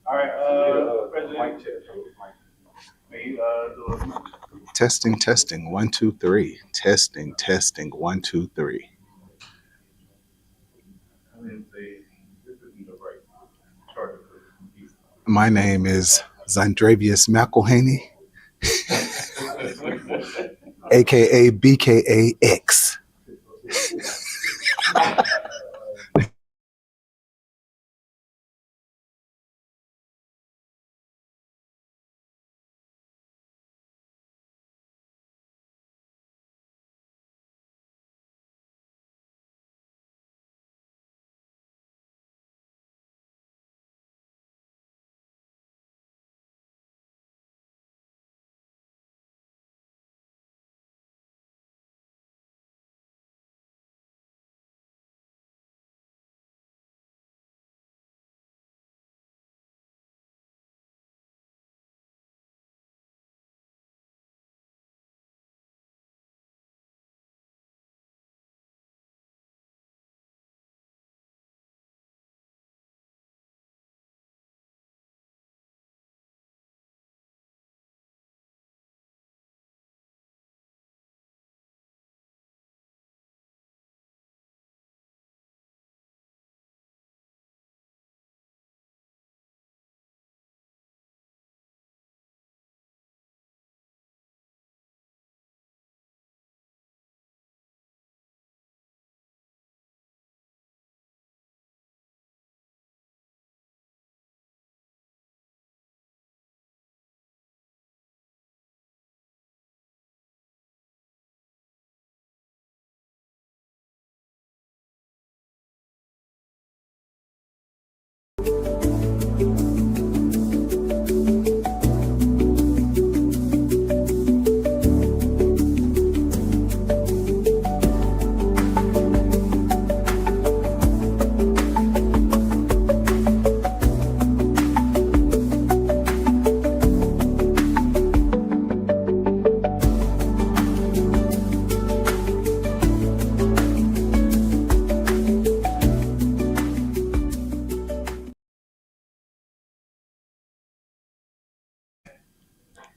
All right, President. Testing, 1, 2, 3. Testing, 1, 2, 3. My name is Zandravius McElhaney, aka BKAX.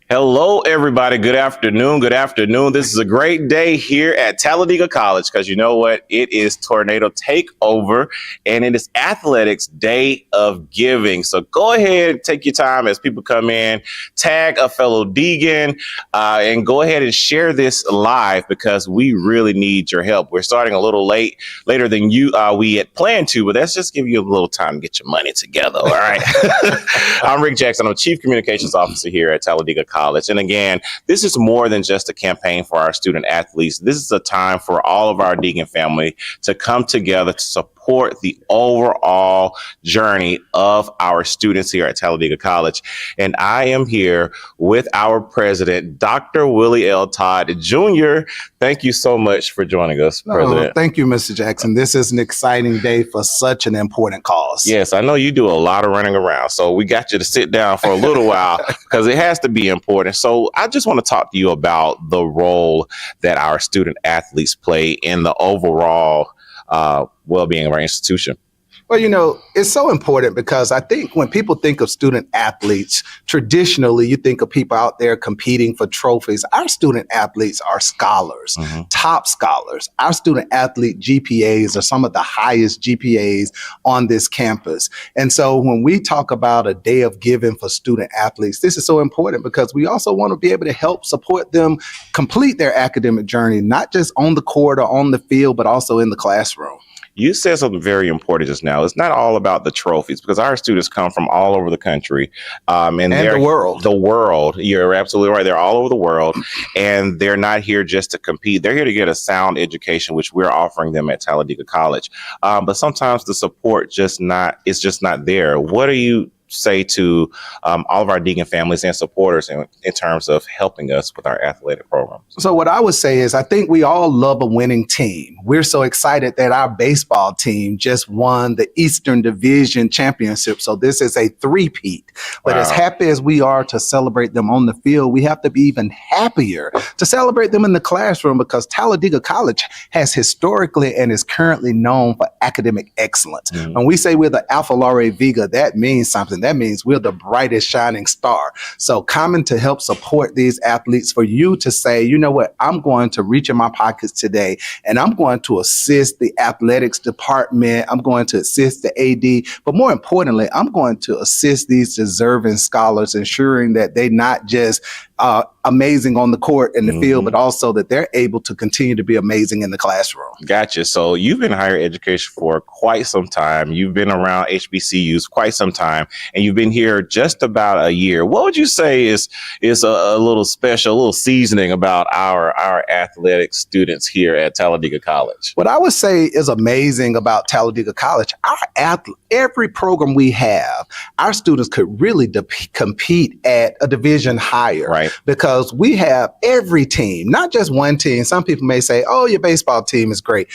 Hello, everybody. Good afternoon. Good afternoon. This is a great day here at Talladega College because you know what? It is Tornado Takeover and it is Athletics Day of Giving. So go ahead, take your time as people come in, tag a fellow Deegan, and go ahead and share this live because we really need your help. We're starting a little later than we had planned to, but let's just give you a little time to get your money together. All right. I'm Rick Jackson. I'm Chief Communications Officer here at Talladega College. And again, this is more than just a campaign for our student athletes. This is a time for all of our Deegan family to come together to support the overall journey of our students here at Talladega College. And I am here with our president, Dr. Willie L. Todd Jr. Thank you so much for joining us, President. Thank you, Mr. Jackson. This is an exciting day for such an important cause. Yes, I know you do a lot of running around, so we got you to sit down for a little while because it has to be important. So I just want to talk to you about the role that our student athletes play in the overall well-being of our institution. Well, you know, it's so important because I think when people think of student athletes, traditionally, you think of people out there competing for trophies. Our student athletes are scholars, top scholars. Our student athlete GPAs are some of the highest GPAs on this campus. And so when we talk about a day of giving for student athletes, this is so important because we also want to be able to help support them complete their academic journey, not just on the court or on the field, but also in the classroom. You said something very important just now. It's not all about the trophies because our students come from all over the country and the world. The world. You're absolutely right. They're all over the world and they're not here just to compete. They're here to get a sound education, which we're offering them at Talladega College. But sometimes the support is just not there. What are you say to all of our Deegan families and supporters in terms of helping us with our athletic programs? So what I would say is I think we all love a winning team. We're so excited that our baseball team just won the Eastern Division Championship. So this is a three-peat. But as happy as we are to celebrate them on the field, we have to be even happier to celebrate them in the classroom, because Talladega College has historically and is currently known for academic excellence. When we say we're the Alpha Laurae Vega, that means something. That means we're the brightest shining star. So coming to help support these athletes, for you to say, you know what, I'm going to reach in my pockets today and I'm going to assist the athletics department. I'm going to assist the AD, but more importantly, I'm going to assist these deserving scholars, ensuring that they not just amazing on the court and the field, but also that they're able to continue to be amazing in the classroom. Gotcha. So you've been in higher education for quite some time. You've been around HBCUs quite some time, and you've been here just about a year. What would you say is a little special, a little seasoning about our athletic students here at Talladega College? What I would say is amazing about Talladega College, every program we have, our students could really compete at a division higher. Right. Because we have every team, not just one team. Some people may say, oh, your baseball team is great.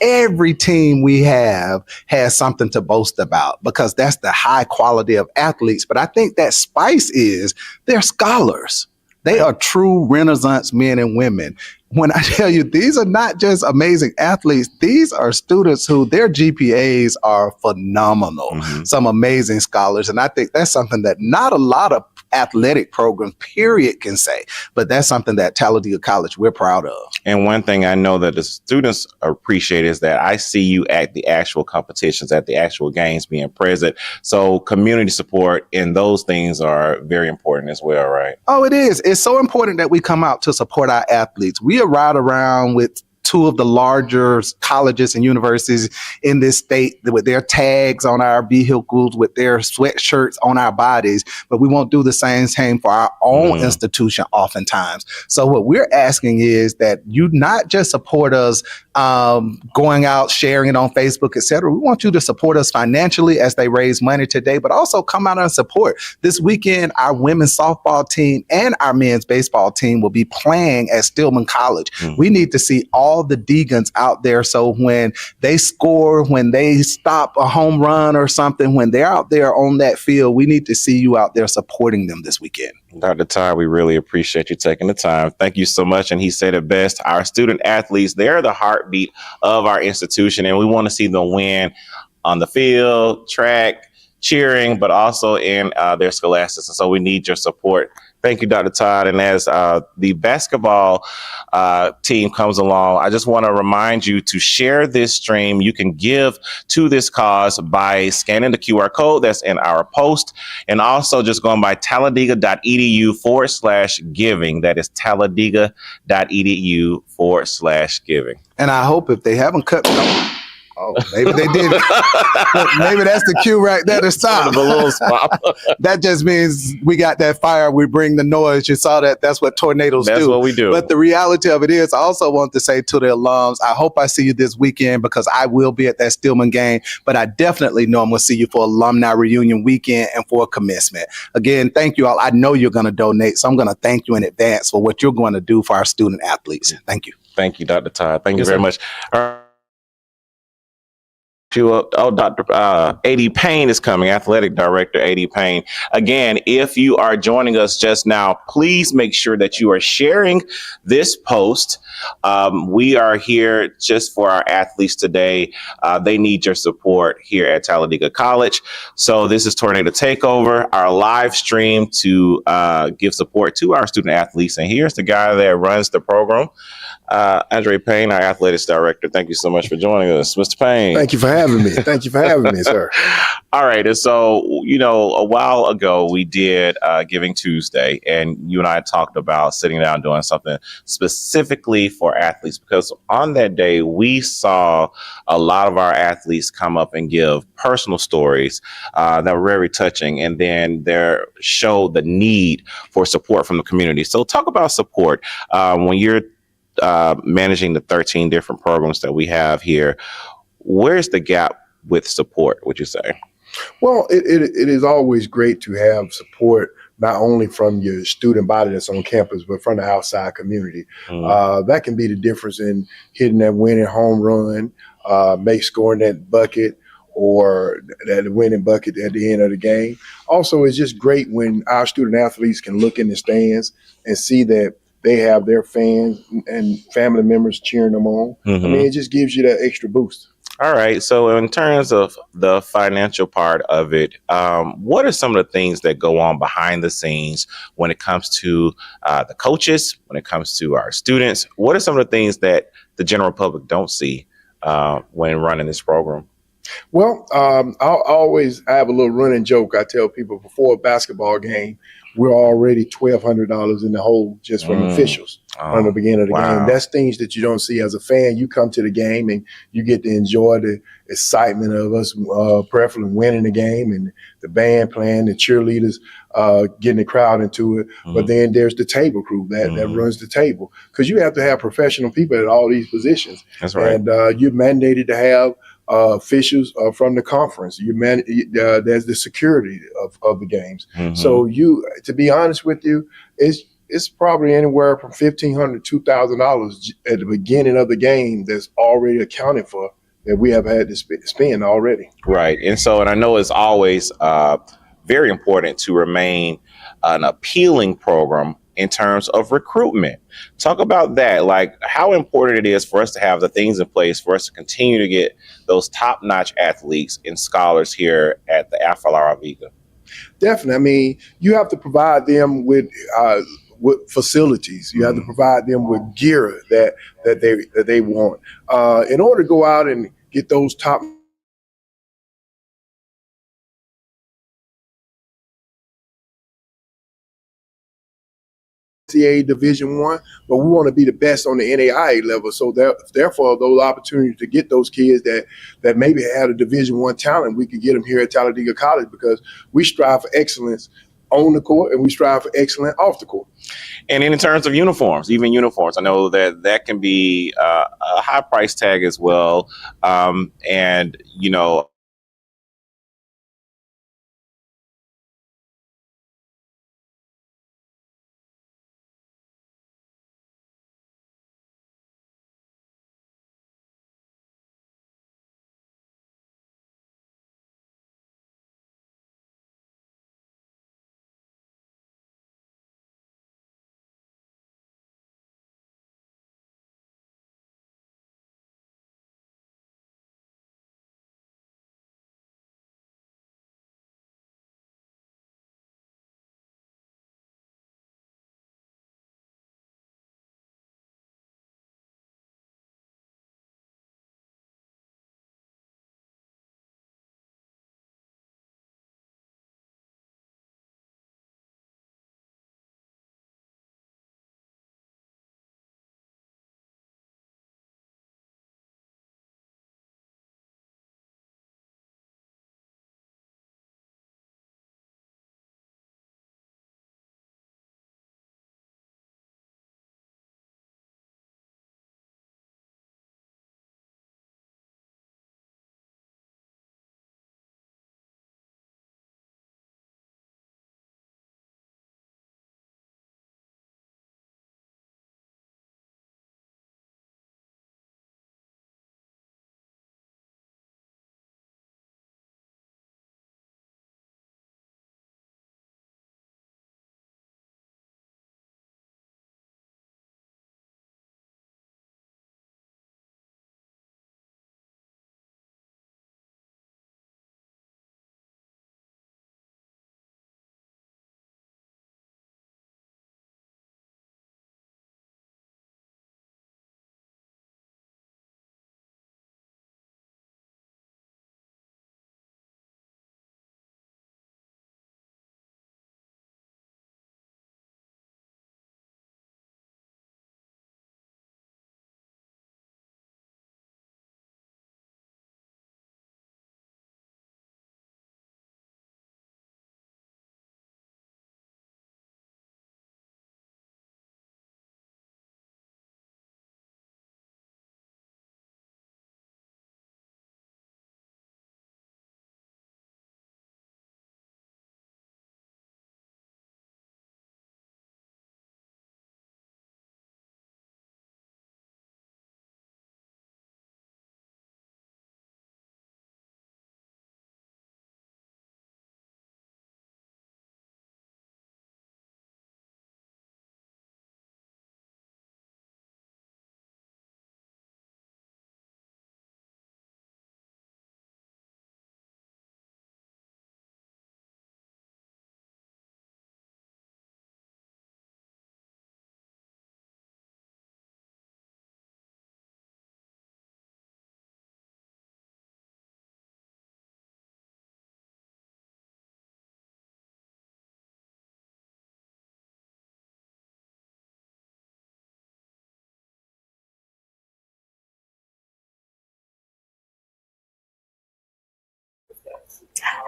Every team we have has something to boast about, because that's the high quality of athletes. But I think that spice is they're scholars. They are true Renaissance men and women. When I tell you, these are not just amazing athletes, these are students who their GPAs are phenomenal, some amazing scholars. And I think that's something that not a lot of athletic programs, period, can say. But that's something that Talladega College, we're proud of. And one thing I know that the students appreciate is that I see you at the actual competitions, at the actual games, being present. So community support and those things are very important as well, right? Oh, it is. It's so important that we come out to support our athletes. We ride around with two of the larger colleges and universities in this state with their tags on our vehicles, with their sweatshirts on our bodies, but we won't do the same thing for our own institution oftentimes. So what we're asking is that you not just support us going out, sharing it on Facebook, etc. We want you to support us financially as they raise money today, but also come out and support. This weekend, our women's softball team and our men's baseball team will be playing at Stillman College. We need to see all the Deegans out there, so when they score, when they stop a home run or something, when they're out there on that field, we need to see you out there supporting them this weekend. Dr. Todd, we really appreciate you taking the time. Thank you so much. And he said it best. Our student athletes, they're the heartbeat of our institution, and we want to see them win on the field, track, cheering, but also in their scholastics. And so we need your support. Thank you, Dr. Todd. And as the basketball team comes along, I just want to remind you to share this stream. You can give to this cause by scanning the QR code that's in our post, and also just going by talladega.edu/giving. That is talladega.edu/giving. And I hope if they haven't cut... Oh, maybe they did. Maybe that's the cue right there to stop. That just means we got that fire. We bring the noise. You saw that. That's what tornadoes do. That's what we do. But the reality of it is, I also want to say to the alums, I hope I see you this weekend, because I will be at that Stillman game. But I definitely know I'm going to see you for alumni reunion weekend and for commencement. Again, thank you all. I know you're going to donate, so I'm going to thank you in advance for what you're going to do for our student athletes. Thank you. Thank you, Dr. Todd. Thank you very much. Dr. A.D. Payne is coming, Athletic Director A.D. Payne. Again, if you are joining us just now, please make sure that you are sharing this post. We are here just for our athletes today. They need your support here at Talladega College. So this is Tornado Takeover, our live stream to give support to our student athletes. And here's the guy that runs the program, Andre Payne, our athletics director. Thank you so much for joining us, Mr. Payne. Thank you for having me. Thank you for having me, sir. All right. And so, a while ago we did Giving Tuesday, and you and I talked about sitting down doing something specifically for athletes, because on that day we saw a lot of our athletes come up and give personal stories that were very touching, and then there showed the need for support from the community. So talk about support when you're managing the 13 different programs that we have here. Where's the gap with support, would you say? Well, it is always great to have support not only from your student body that's on campus, but from the outside community. That can be the difference in hitting that winning home run, make scoring that bucket or that winning bucket at the end of the game. Also, it's just great when our student athletes can look in the stands and see that they have their fans and family members cheering them on. I mean, it just gives you that extra boost. All right. So, in terms of the financial part of it, what are some of the things that go on behind the scenes when it comes to the coaches, when it comes to our students? What are some of the things that the general public don't see when running this program? Well, I have a little running joke. I tell people before a basketball game, we're already $1,200 in the hole just from officials from the beginning of the game. That's things that you don't see as a fan. You come to the game and you get to enjoy the excitement of us preferably winning the game and the band playing, the cheerleaders getting the crowd into it. But then there's the table crew that runs the table, because you have to have professional people at all these positions. That's right. And you're mandated to have officials from the conference. There's the security of the games. So to be honest with you, it's probably anywhere from $1,500 to $2,000 at the beginning of the game that's already accounted for, that we have had to spend already. Right. And I know it's always very important to remain an appealing program in terms of recruitment. Talk about that, like how important it is for us to have the things in place for us to continue to get those top-notch athletes and scholars here at the Alpha Viga. Definitely. I mean, you have to provide them with facilities. You have to provide them with gear that they want. In order to go out and get those top NCAA Division I, but we want to be the best on the NAIA level. So therefore, those opportunities to get those kids that maybe had a Division I talent, we could get them here at Talladega College, because we strive for excellence on the court and we strive for excellence off the court. And in terms of uniforms, even uniforms, I know that can be a high price tag as well. And, you know,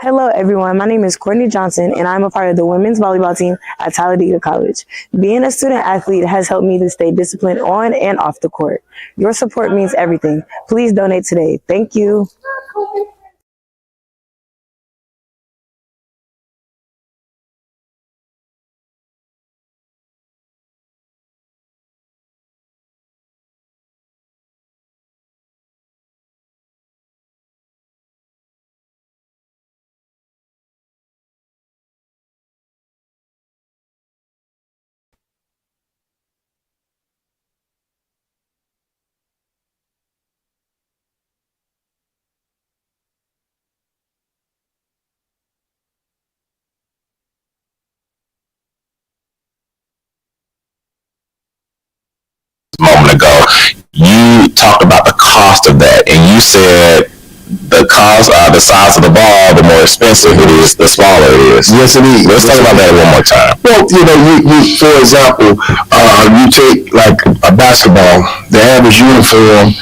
Hello, everyone. My name is Courtney Johnson, and I'm a part of the women's volleyball team at Talladega College. Being a student athlete has helped me to stay disciplined on and off the court. Your support means everything. Please donate today. Thank you. A moment ago, you talked about the cost of that, and you said the cost, the size of the ball, the more expensive it is, the smaller it is. Yes, it is. Let's talk about that one more time. Well, you for example, you take like a basketball, the average uniform,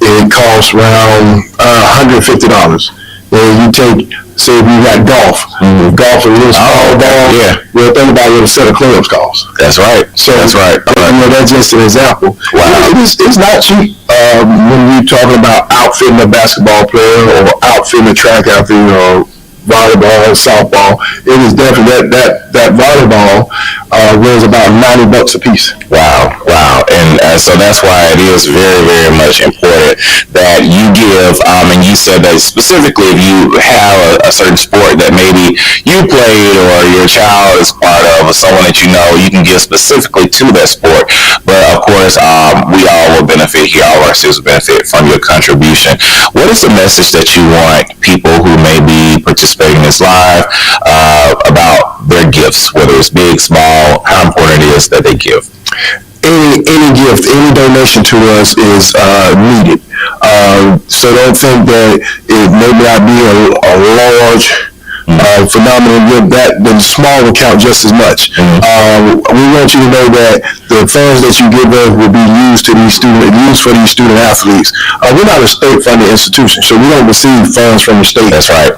it costs around $150. Then you take, say, if you got golf, golf is a little small ball. Yeah. Well, think about what a set of clubs costs. That's right. So that's right. That's just an example. Wow. It's not cheap when we're talking about outfitting a basketball player or outfitting a track athlete or volleyball, softball. It is definitely that volleyball was about $90 a piece. Wow. And so that's why it is very, very much important that you give, and you said that specifically if you have a certain sport that maybe you played or your child is part of or someone that you know, you can give specifically to that sport. But of course, we all will benefit here, all of our students will benefit from your contribution. What is the message that you want people who may be participating in this live about their gifts, whether it's big, small, how important it is that they give? Any gift, any donation to us is needed. So don't think that it may not be a large phenomenal gift, that the small will count just as much. We want you to know that the funds that you give us will be used for these student athletes. We're not a state-funded institution, so we don't receive funds from the state. That's right.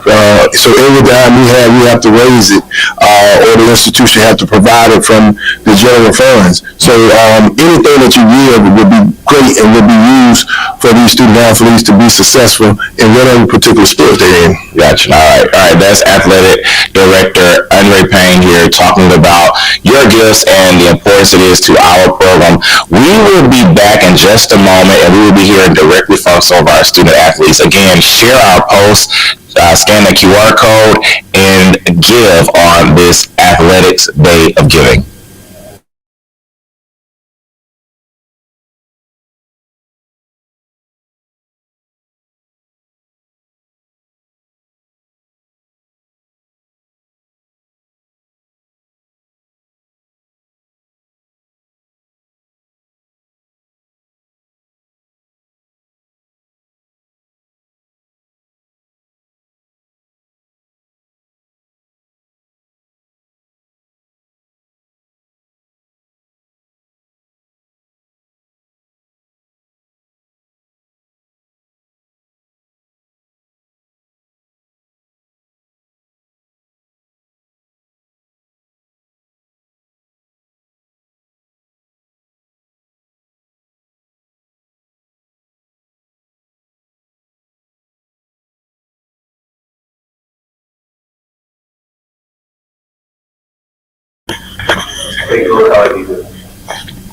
So every time we have to raise it, or the institution have to provide it from the general funds. So anything that you give would be great and would be used for these student athletes to be successful in whatever particular sport they're in. Gotcha. All right. That's Athletic Director Andre Payne here talking about your gifts and the importance it is to our program. We will be back in just a moment, and we will be hearing directly from some of our student athletes. Again, share our post, scan the QR code, and give on this Athletics Day of Giving.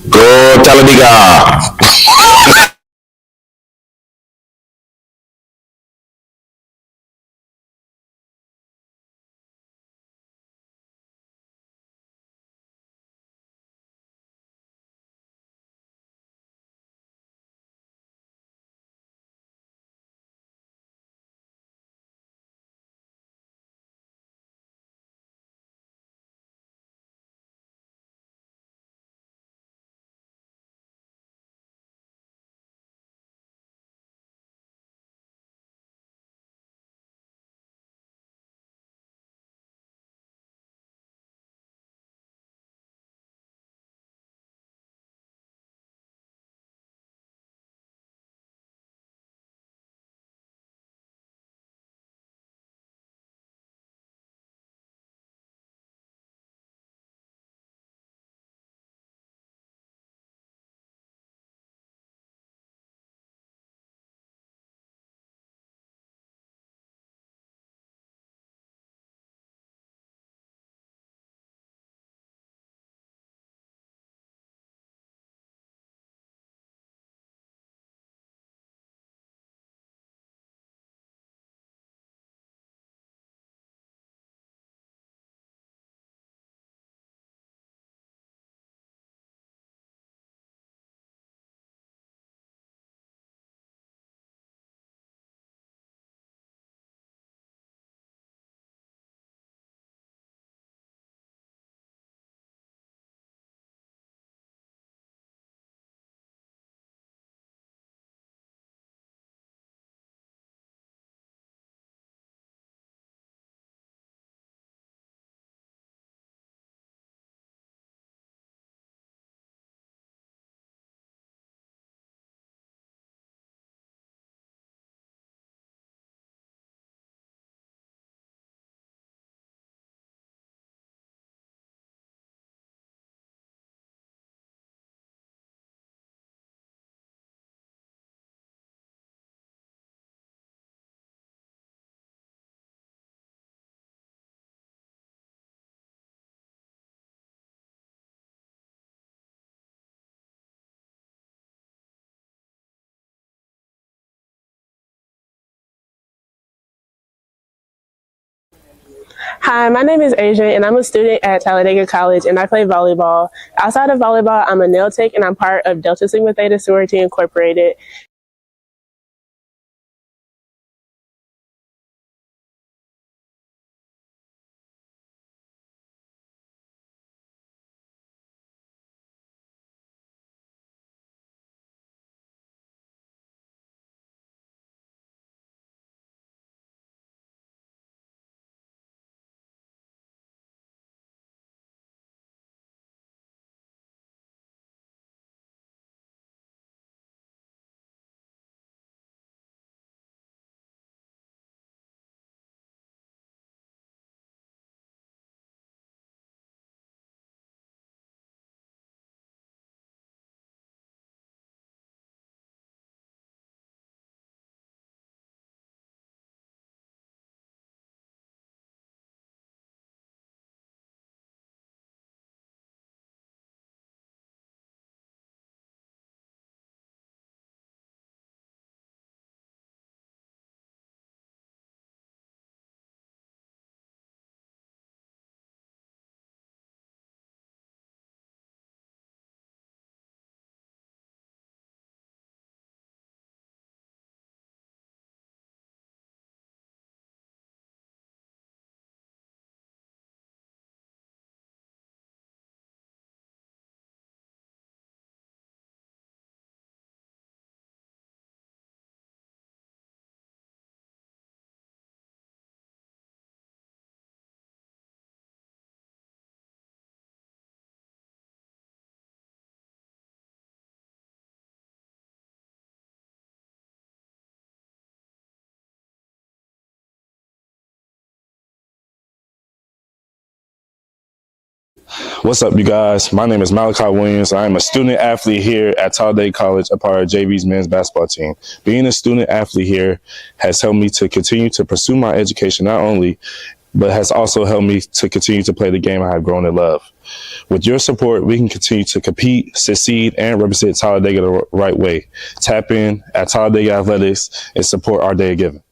Go Talladega! Hi, my name is Adrian, and I'm a student at Talladega College, and I play volleyball. Outside of volleyball, I'm a nail tech, and I'm part of Delta Sigma Theta Sorority Incorporated. What's up, you guys? My name is Malachi Williams. I am a student athlete here at Talladega College, a part of JV's men's basketball team. Being a student athlete here has helped me to continue to pursue my education, not only, but has also helped me to continue to play the game I have grown to love. With your support, we can continue to compete, succeed, and represent Talladega the right way. Tap in at Talladega Athletics and support our day of giving.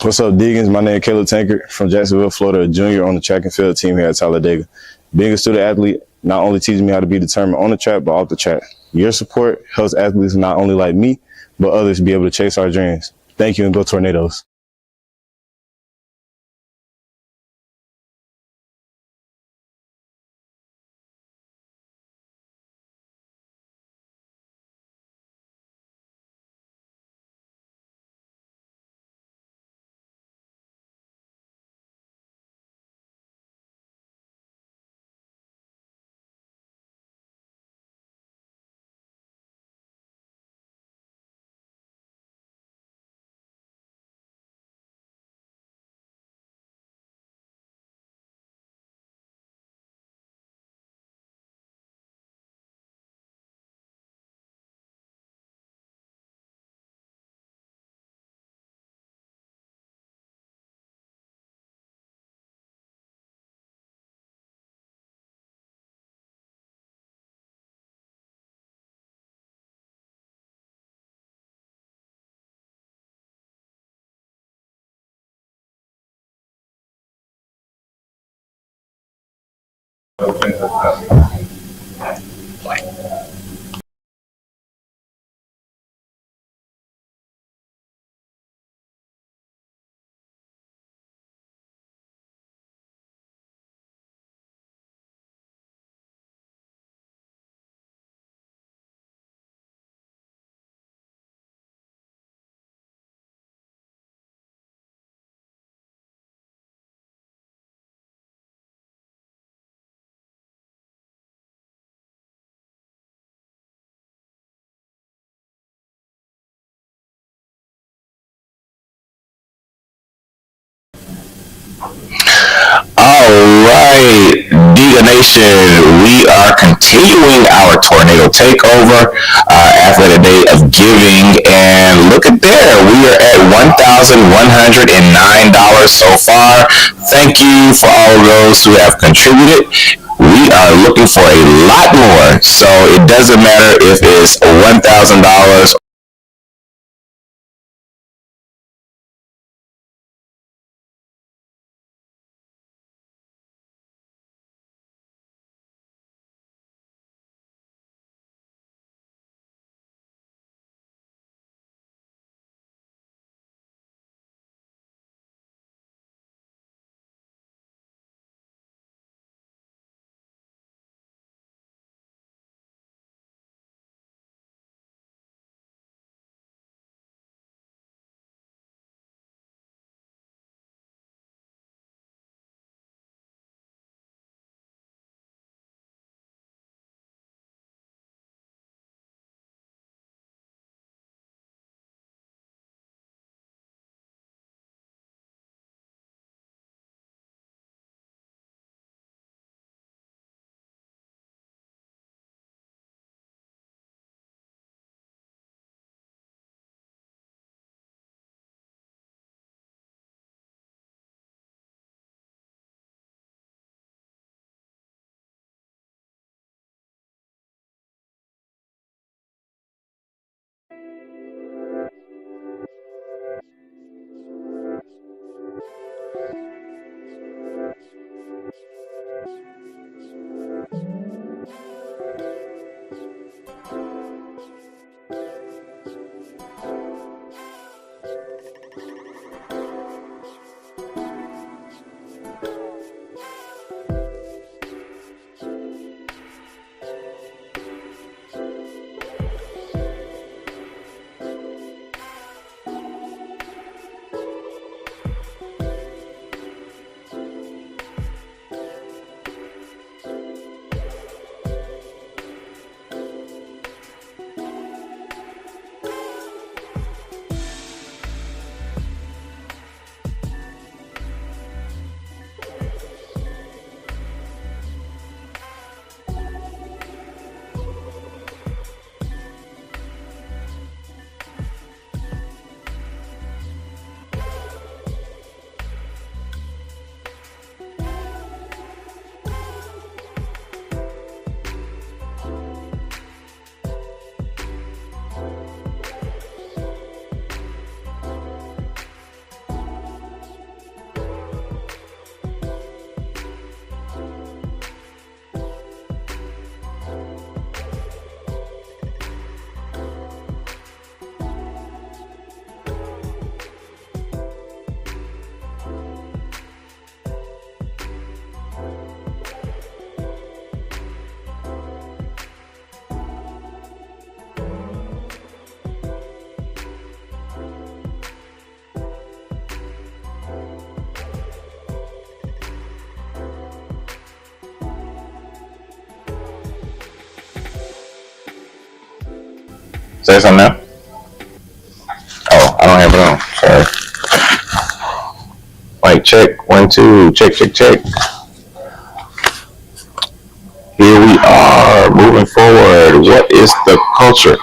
What's up, Deegans? My name is Caleb Tankard from Jacksonville, Florida, a junior on the track and field team here at Talladega. Being a student athlete not only teaches me how to be determined on the track, but off the track. Your support helps athletes not only like me, but others be able to chase our dreams. Thank you, and go Tornadoes. All right, Diga Nation, we are continuing our tornado takeover, Athletic Day of Giving, and look at there, we are at $1,109 so far. Thank you for all of those who have contributed. We are looking for a lot more, so it doesn't matter if it's $1,000 Say something now. Oh, I don't have it on. Sorry. Mic check. 1, 2. Check, check, check. Here we are, moving forward. What is the culture?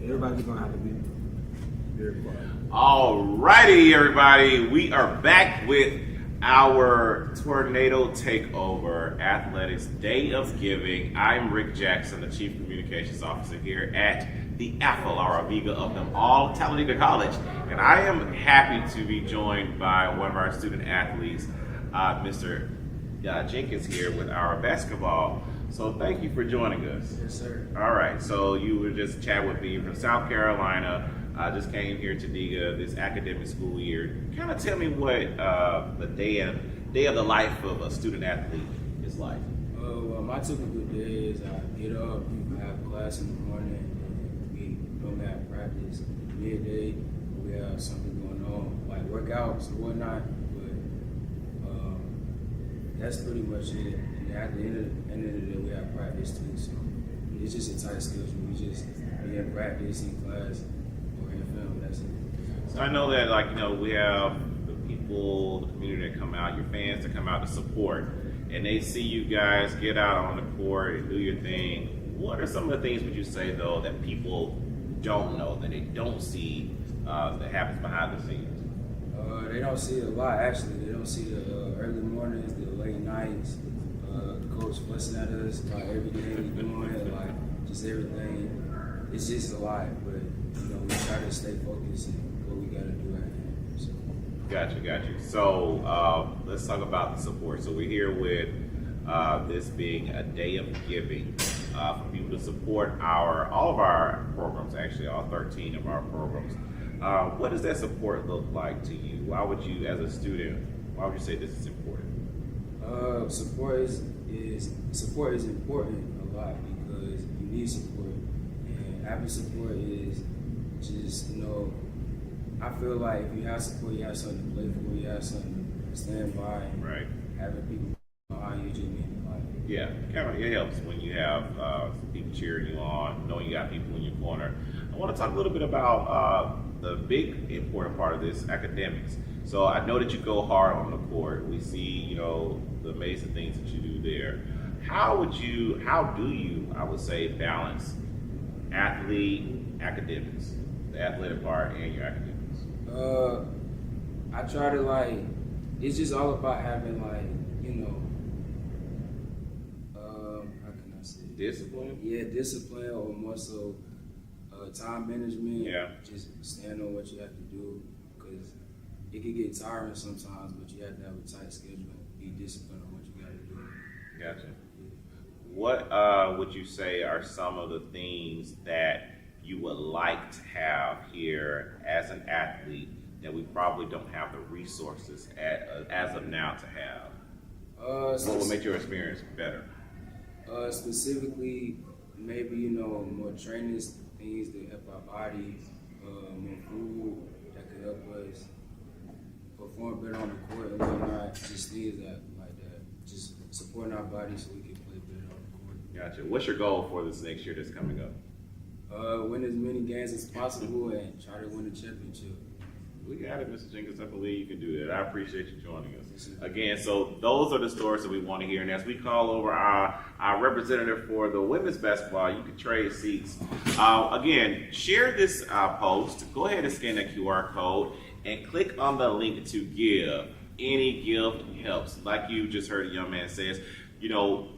Everybody's gonna have to be very quiet. All righty, everybody. We are back with our Tornado Takeover Athletics Day of Giving. I'm Rick Jackson, the Chief Communications Officer here at the Apple, our Amiga of them all, Talladega College. And I am happy to be joined by one of our student athletes, Mr. Jenkins here with our basketball So thank you for joining us. Yes, sir. All right, so you were just chatting with me from South Carolina. I just came here to Talladega this academic school year. Kind of tell me what the day of the life of a student athlete is like. Well, my typical day is I get up, we have class in the morning, and we don't have practice. Midday, we have something going on, like workouts and whatnot, but that's pretty much it. And at the end of the day, we have practice too, so it's just a tight schedule. We just be in practice, in class, or in film, that's it. So I know that, like, we have the people, the community that come out, your fans that come out to support, and they see you guys get out on the court and do your thing. What are some of the things would you say, though, that people don't know, that they don't see that happens behind the scenes? They don't see it a lot, actually. They don't see the early mornings, the late nights, the coach fussing at us about everything we're doing, like just everything. It's just a lot, but we try to stay focused on what we got to do at hand. So. Got you. So let's talk about the support. So we're here with this being a day of giving for people to support all of our programs, actually all 13 of our programs. What does that support look like to you? Why would you, as a student, why would you say this is important? Support is important a lot because you need support, and having support is just I feel like if you have support, you have something to play for, you have something to stand by, and right. Having people behind you just mean a lot. Yeah, it helps when you have people cheering you on, knowing you got people in your corner. I want to talk a little bit about the big important part of this, academics. So I know that you go hard on the court. We see, the amazing things that you do there. How do you, I would say, balance academics, the athletic part and your academics? I try to it's just all about having how can I say? Discipline? Yeah, discipline, or more so time management. Yeah. Just stand on what you have to do, because it can get tiring sometimes, but you have to have a tight schedule and be disciplined on what you got to do. Gotcha. What would you say are some of the things that you would like to have here as an athlete that we probably don't have the resources as of now to have? What would make your experience better? Specifically, maybe more training things that help our bodies, more food that could help us perform better on the court and whatnot. Just things like that. Just supporting our bodies so we can play better on the court. Gotcha. What's your goal for this next year that's coming up? Win as many games as possible and try to win the championship. We got it, Mr. Jenkins. I believe you can do that. I appreciate you joining us. Again, so those are the stories that we want to hear. And as we call over our representative for the women's basketball, you can trade seats. Again, share this post. Go ahead and scan that QR code and click on the link to give. Any gift helps. Like you just heard a young man says,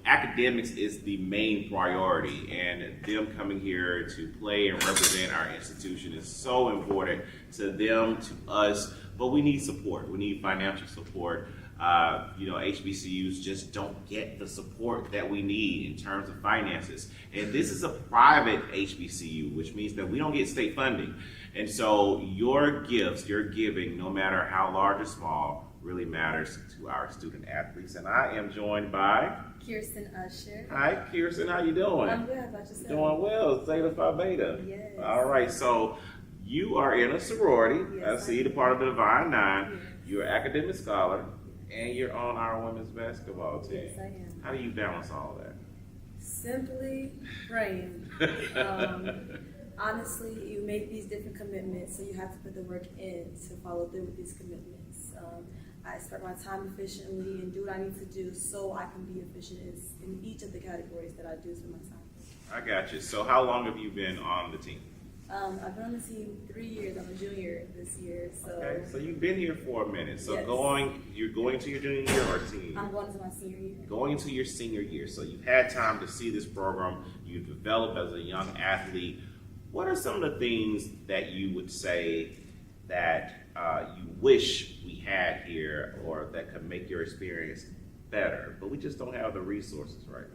academics is the main priority, and them coming here to play and represent our institution is so important to them, to us, but we need support. We need financial support. HBCUs just don't get the support that we need in terms of finances. And this is a private HBCU, which means that we don't get state funding. And so your gifts, your giving, no matter how large or small, really matters to our student athletes. And I am joined by Kirsten Usher. Hi, Kirsten. How you doing? I'm good. How about yourself? Doing well. Zeta Phi Beta. Yes. All right. So you are in a sorority. Yes, I see the part of the Divine Nine. Yes. You're an academic scholar, and you're on our women's basketball team. Yes, I am. How do you balance all that? Simply praying. Honestly, you make these different commitments, so you have to put the work in to follow through with these commitments. I spend my time efficiently and do what I need to do so I can be efficient in each of the categories that I do spend my time. I got you. So how long have you been on the team? I've been on the team 3 years. I'm a junior this year. So Okay, so you've been here for a minute. So yes. You're going to your junior year or senior year? I'm going into my senior year. Going into your senior year. So you've had time to see this program. You've developed as a young athlete. What are some of the things that you would say that you wish we had here or that could make your experience better, but we just don't have the resources right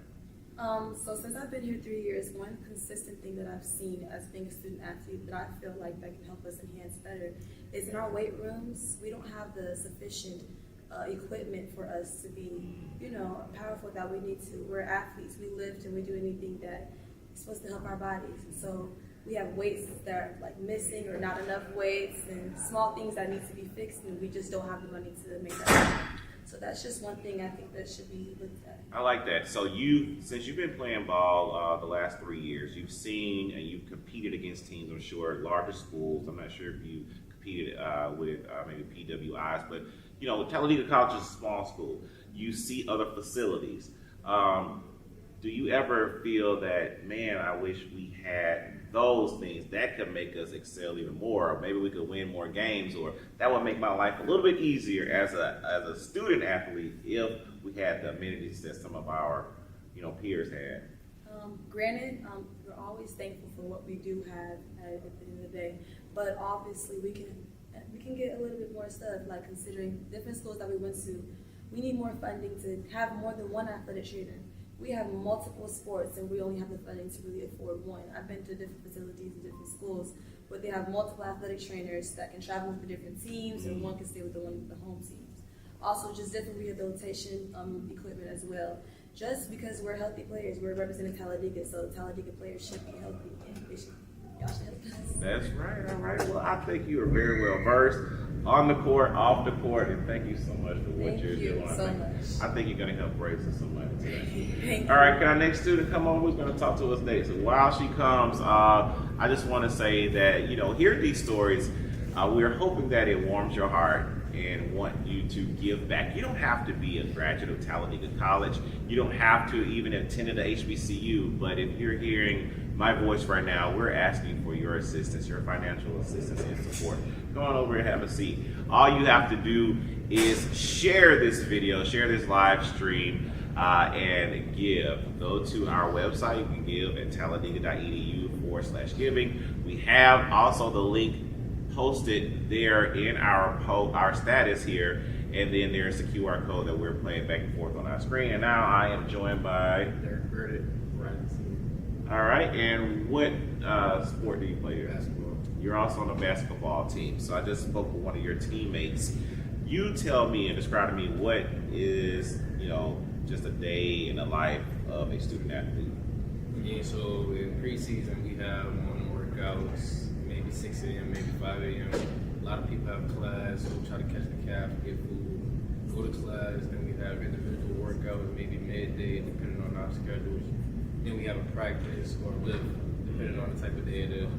now? So since I've been here 3 years, one consistent thing that I've seen as being a student athlete that I feel like that can help us enhance better is in our weight rooms, we don't have the sufficient equipment for us to be, powerful that we need to. We're athletes, we lift and we do anything that is supposed to help our bodies. And so we have weights that are like missing or not enough weights and small things that need to be fixed, and we just don't have the money to make that happen. So that's just one thing I think that should be looked at. I like that. So since you've been playing ball the last 3 years, you've seen and you've competed against teams, I'm sure, larger schools. I'm not sure if you competed with maybe PWIs, but Talladega College is a small school. You see other facilities. Do you ever feel that, man, I wish we had those things that could make us excel even more, or maybe we could win more games, or that would make my life a little bit easier as a student athlete if we had the amenities that some of our peers had? Granted, we're always thankful for what we do have at the end of the day, but obviously we can get a little bit more stuff, like considering different schools that we went to. We need more funding to have more than one athletic trainer. We have multiple sports and we only have the funding to really afford one. I've been to different facilities and different schools, but they have multiple athletic trainers that can travel with the different teams, and one can stay with the home teams. Also, just different rehabilitation equipment as well. Just because we're healthy players, we're representing Talladega, so Talladega players should be healthy, and y'all should help us. That's right. All right. Well, I think you are very well versed on the court, off the court, and thank you so much for what you're doing. I think you're going to help raise us some money today. All right, can our next student come on? Who's going to talk to us next? And while she comes, I just want to say that, hearing these stories, we're hoping that it warms your heart and want you to give back. You don't have to be a graduate of Talladega College. You don't have to even attend the HBCU, but if you're hearing my voice right now, we're asking for your assistance, your financial assistance and support. Come on over and have a seat. All you have to do is share this video, share this live stream, and give. Go to our website. You can give at talladega.edu/giving. We have also the link posted there in our status here, and then there's the QR code that we're playing back and forth on our screen. And now I am joined by Derek Burdick, right? All right, and what sport do you play here? Basketball. You're also on the basketball team. So I just spoke with one of your teammates. You tell me and describe to me what is, just a day in the life of a student athlete. Yeah, so in preseason we have morning workouts, maybe 6 a.m., maybe 5 a.m. A lot of people have class, so we try to catch the cab, get food, go to class. Then we have individual workouts, maybe midday, depending on our schedules. Then we have a practice or lift, depending on the type of day it is.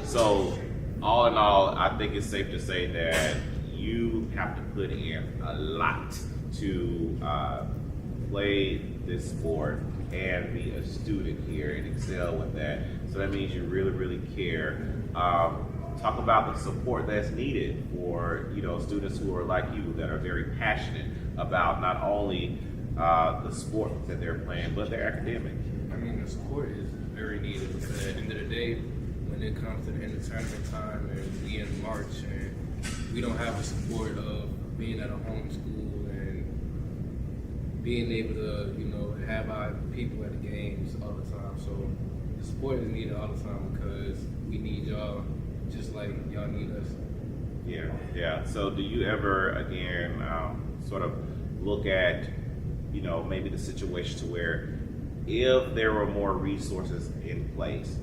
So, all in all, I think it's safe to say that you have to put in a lot to play this sport and be a student here and excel with that. So that means you really, really care. Talk about the support that's needed for students who are like you, that are very passionate about not only the sport that they're playing, but their academics. I mean, the support is very needed because at the end of the day, when it comes to the end of tournament time and we in March and we don't have the support of being at a home school and being able to, have our people at the games all the time. So the support is needed all the time because we need y'all just like y'all need us. Yeah. So do you ever, again, sort of look at, maybe the situation to where if there were more resources in place,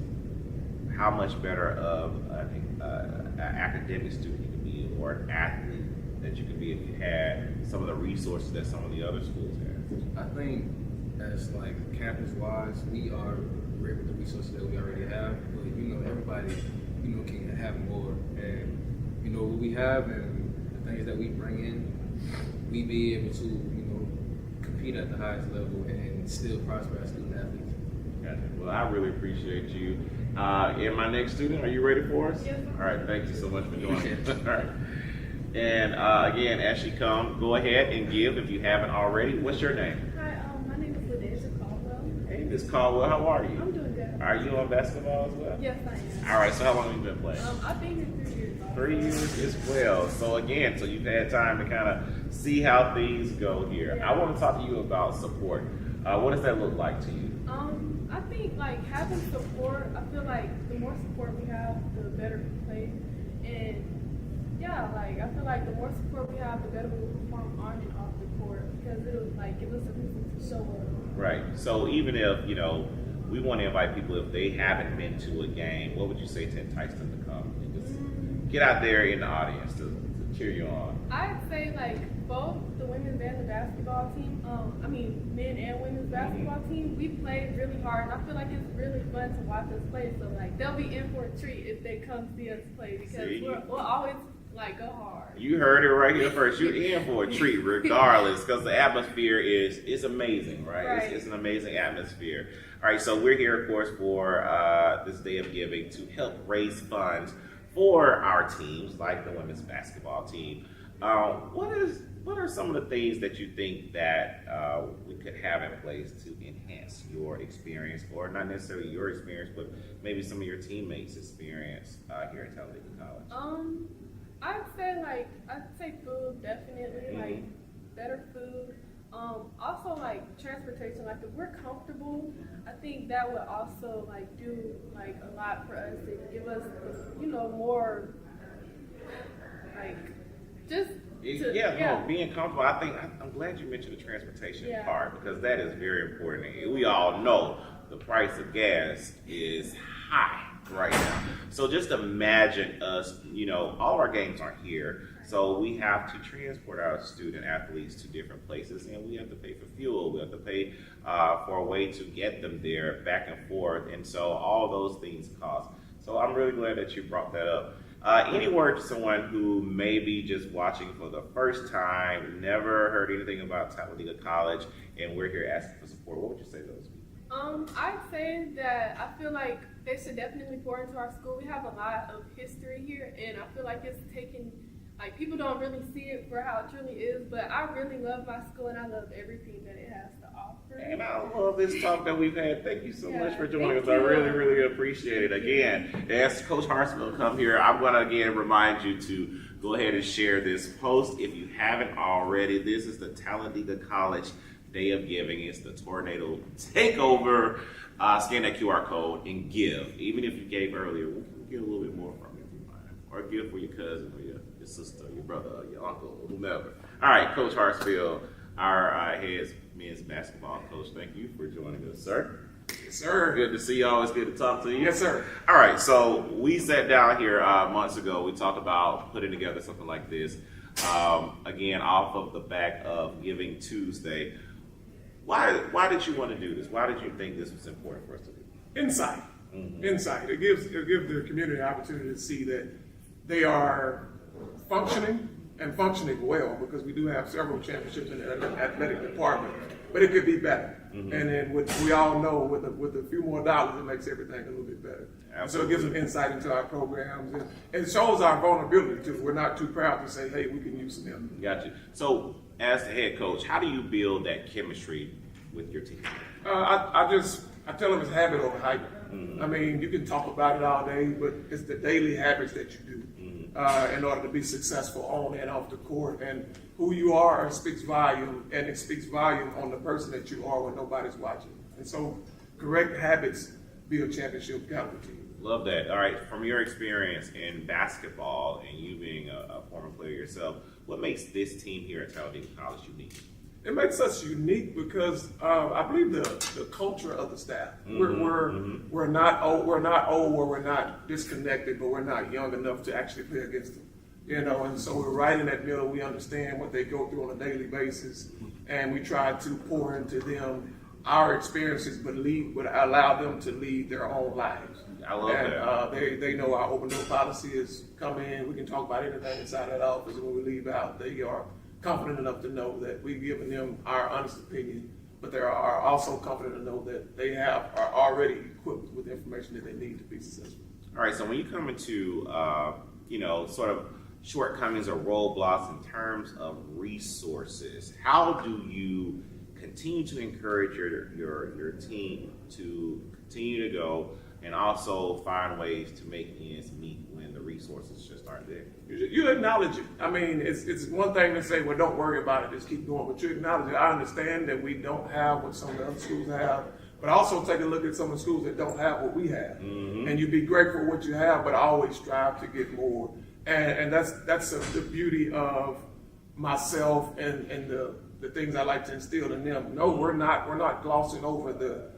how much better of an academic student you could be, or an athlete that you could be if you had some of the resources that some of the other schools have? I think as like campus-wise, we are great with the resources that we already have, but everybody, can have more. And what we have and the things that we bring in, we be able to, compete at the highest level and still prosper as student athletes. Gotcha. Well, I really appreciate you. And my next student, are you ready for us? Yes. All right, thank you so much for doing it. All right. And again, as she comes, go ahead and give if you haven't already. What's your name? Hi, my name is Ladesha Caldwell. Hey, Miss Caldwell, how are you? I'm doing good. Are you on basketball as well? Yes, I am. All right, so how long have you been playing? I've been here 3 years. 3 years as well. So again, you've had time to kind of see how things go here. Yeah. I want to talk to you about support. What does that look like to you? I think like having support, I feel like the more support we have, the better we play. And yeah, like I feel like the more support we have, the better we will perform on and off the court because it'll like give us a reason to show up. Right. So even if, we want to invite people, if they haven't been to a game, what would you say to entice them to come and just get out there in the audience to cheer you on? I'd say like both the women's and the basketball team, men and women's basketball team, we played really hard. And I feel like it's really fun to watch us play. So like they'll be in for a treat if they come see us play because we'll always like go hard. You heard it right here first. You're in for a treat regardless because the atmosphere is amazing, right? It's an amazing atmosphere. All right, so we're here, of course, for this Day of Giving to help raise funds for our teams, like the women's basketball team. What are some of the things that you think that we could have in place to enhance your experience, or not necessarily your experience, but maybe some of your teammates' experience here at Talladega College? I'd say food, definitely, like better food. Also like transportation, like if we're comfortable, I think that would also like do like a lot for us to give us, more like just being comfortable. I think I'm glad you mentioned the transportation part because that is very important. We all know the price of gas is high right now. So just imagine us, all our games aren't here. So we have to transport our student athletes to different places, and we have to pay for fuel. We have to pay for a way to get them there back and forth. And so all those things cost. So I'm really glad that you brought that up. Any word to someone who may be just watching for the first time, never heard anything about Talladega College, and we're here asking for support? What would you say to those people? I'd say that I feel like they should definitely pour into our school. We have a lot of history here, and I feel like it's taken, like people don't really see it for how it truly is, but I really love my school and I love everything that it has to offer. And I love this talk that we've had. Thank you so much for joining us. I really, really appreciate it. Again, as Coach Hartsfield come here, I'm going to again remind you to go ahead and share this post if you haven't already. This is the Talladega College Day of Giving. It's the Tornado Takeover. Scan that QR code and give. Even if you gave earlier, we'll get a little bit more from you if you mind. Or give for your cousin or your sister, your brother, or your uncle, or whomever. All right, Coach Hartsfield, our head men's basketball coach. Thank you for joining us, sir. Yes, sir. Good to see you. Always good to talk to you. Yes, sir. All right, so we sat down here months ago. We talked about putting together something like this. Again, off of the back of Giving Tuesday. Why did you want to do this? Why did you think this was important for us to do? Insight. Insight. It gives the community an opportunity to see that they are functioning and functioning well, because we do have several championships in the athletic department, but it could be better. And then we all know with a few more dollars, it makes everything a little bit better. So it gives them insight into our programs, and it shows our vulnerability too. We're not too proud to say, hey, we can use some help. Got you. So as the head coach, how do you build that chemistry with your team? I tell them it's habit over hype. I mean, you can talk about it all day, but it's the daily habits that you do in order to be successful on and off the court. And who you are speaks volume, and it speaks volume on the person that you are when nobody's watching. And so correct habits build championship caliber team. Love that. All right, from your experience in basketball and you being a former player yourself, what makes this team here at Talladega College unique? It makes us unique because I believe the culture of the staff. We're not old or we're not disconnected, but we're not young enough to actually play against them. And so we're right in that middle. We understand what they go through on a daily basis, and we try to pour into them our experiences, but allow them to lead their own lives. I love that. They know our open door policy is come in. We can talk about anything inside that office, and when we leave out, they are confident enough to know that we've given them our honest opinion, but they are also confident to know that they are already equipped with the information that they need to be successful. All right, so when you come into, sort of shortcomings or roadblocks in terms of resources, how do you continue to encourage your team to continue to go and also find ways to make ends meet when the resources just aren't there? You acknowledge it. I mean, it's one thing to say, well, don't worry about it, just keep going. But you acknowledge it. I understand that we don't have what some of the other schools have. but also take a look at some of the schools that don't have what we have. And you be grateful for what you have, but always strive to get more. And that's the beauty of myself and the things I like to instill in them. No, we're not glossing over the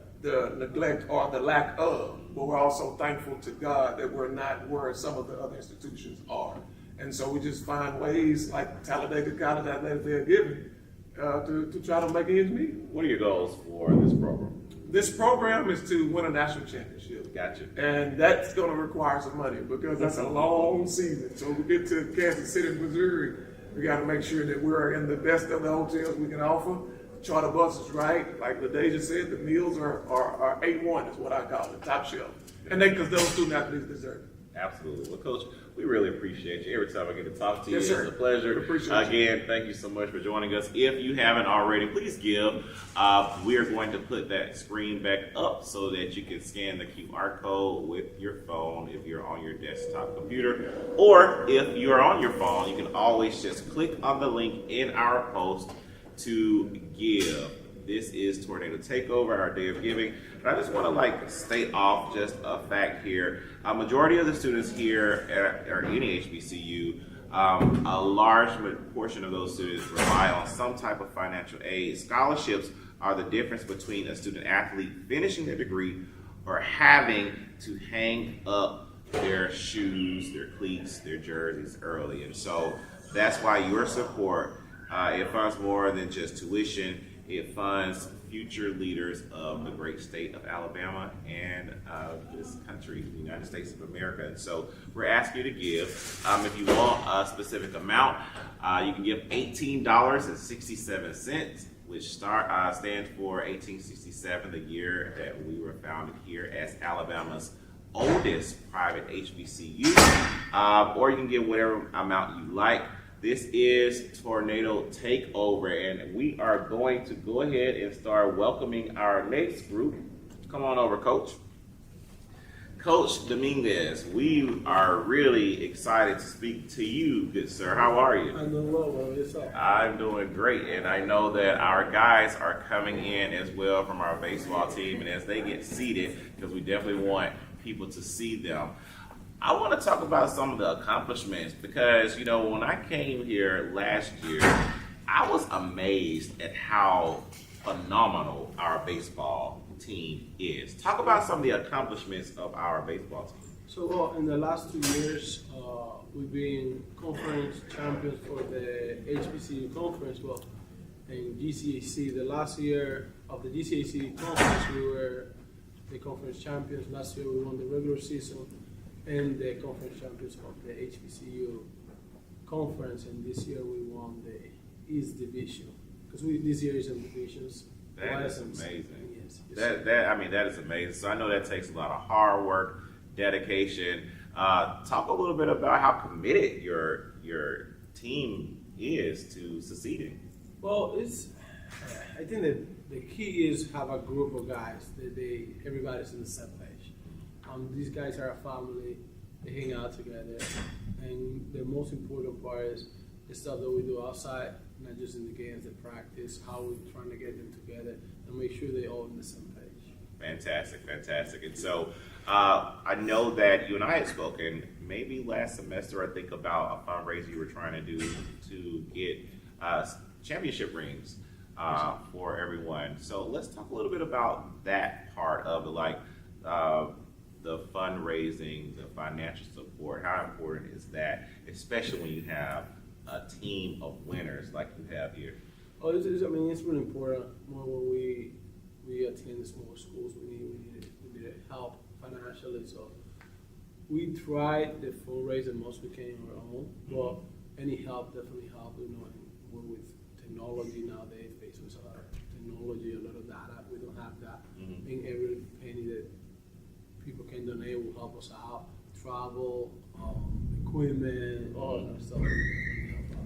neglect or the lack of, but we're also thankful to God that we're not where some of the other institutions are. And so we just find ways like Talladega College Athletics they're giving to try to make ends meet. What are your goals for this program? This program is to win a national championship. Gotcha. And that's going to require some money because that's a long season. So we get to Kansas City, Missouri, we got to make sure that we're in the best of the hotels we can offer. Charter bus is right. Like LaDeja said, the meals are A1 is what I call it, top shelf. And because those student athletes deserve it. Absolutely. Well, Coach, we really appreciate you. Every time I get to talk to you, Yes, sir. it's a pleasure. Again, thank you so much for joining us. If you haven't already, please give. We are going to put that screen back up so that you can scan the QR code with your phone if you're on your desktop computer. Or if you're on your phone, you can always just click on the link in our post to give. This is Tornado Takeover, our day of giving. But I just want to state off just a fact here. A majority of the students here at any HBCU, a large portion of those students rely on some type of financial aid. Scholarships are the difference between a student athlete finishing their degree or having to hang up their shoes, their cleats, their jerseys early. And so that's why your support, it funds more than just tuition. It funds future leaders of the great state of Alabama and this country, the United States of America. And so we're asking you to give. If you want a specific amount, you can give $18.67, which stands for 1867, the year that we were founded here as Alabama's oldest private HBCU. Or you can give whatever amount you like. This is Tornado Takeover, and we are going to go ahead and start welcoming our next group. Come on over, Coach. Coach Dominguez, we are really excited to speak to you, good sir. How are you? I'm doing well. Yourself? I'm doing great, and I know that our guys are coming in as well from our baseball team, and as they get seated, because we definitely want people to see them. I want to talk about some of the accomplishments because, when I came here last year, I was amazed at how phenomenal our baseball team is. Talk about some of the accomplishments of our baseball team. So, in the last 2 years, we've been conference champions for the HBCU conference. Well, in GCAC, the last year of the GCAC conference, we were the conference champions. Last year, we won the regular season and the conference champions of the HBCU conference, and this year we won the East Division because this year is in divisions. That is amazing. Yes. That is amazing. So I know that takes a lot of hard work, dedication. Talk a little bit about how committed your team is to succeeding. Well, I think that the key is have a group of guys that everybody's on the same page. These guys are a family. They hang out together, and the most important part is the stuff that we do outside, not just in the games, the practice, how we're trying to get them together and make sure they're all on the same page. Fantastic. And so I know that you and I had spoken maybe last semester, I think, about a fundraiser you were trying to do to get championship rings for everyone. So let's talk a little bit about that part of it, the fundraising, the financial support. How important is that, especially when you have a team of winners like you have here? Oh, it's really important. More when we attend small schools, we need help financially. So we try to fundraise the most we can on our own. But any help definitely helps. With technology nowadays, basically a lot of technology, a lot of data. We don't have that. I think every penny that people can donate will help us out. Travel, equipment, all that stuff.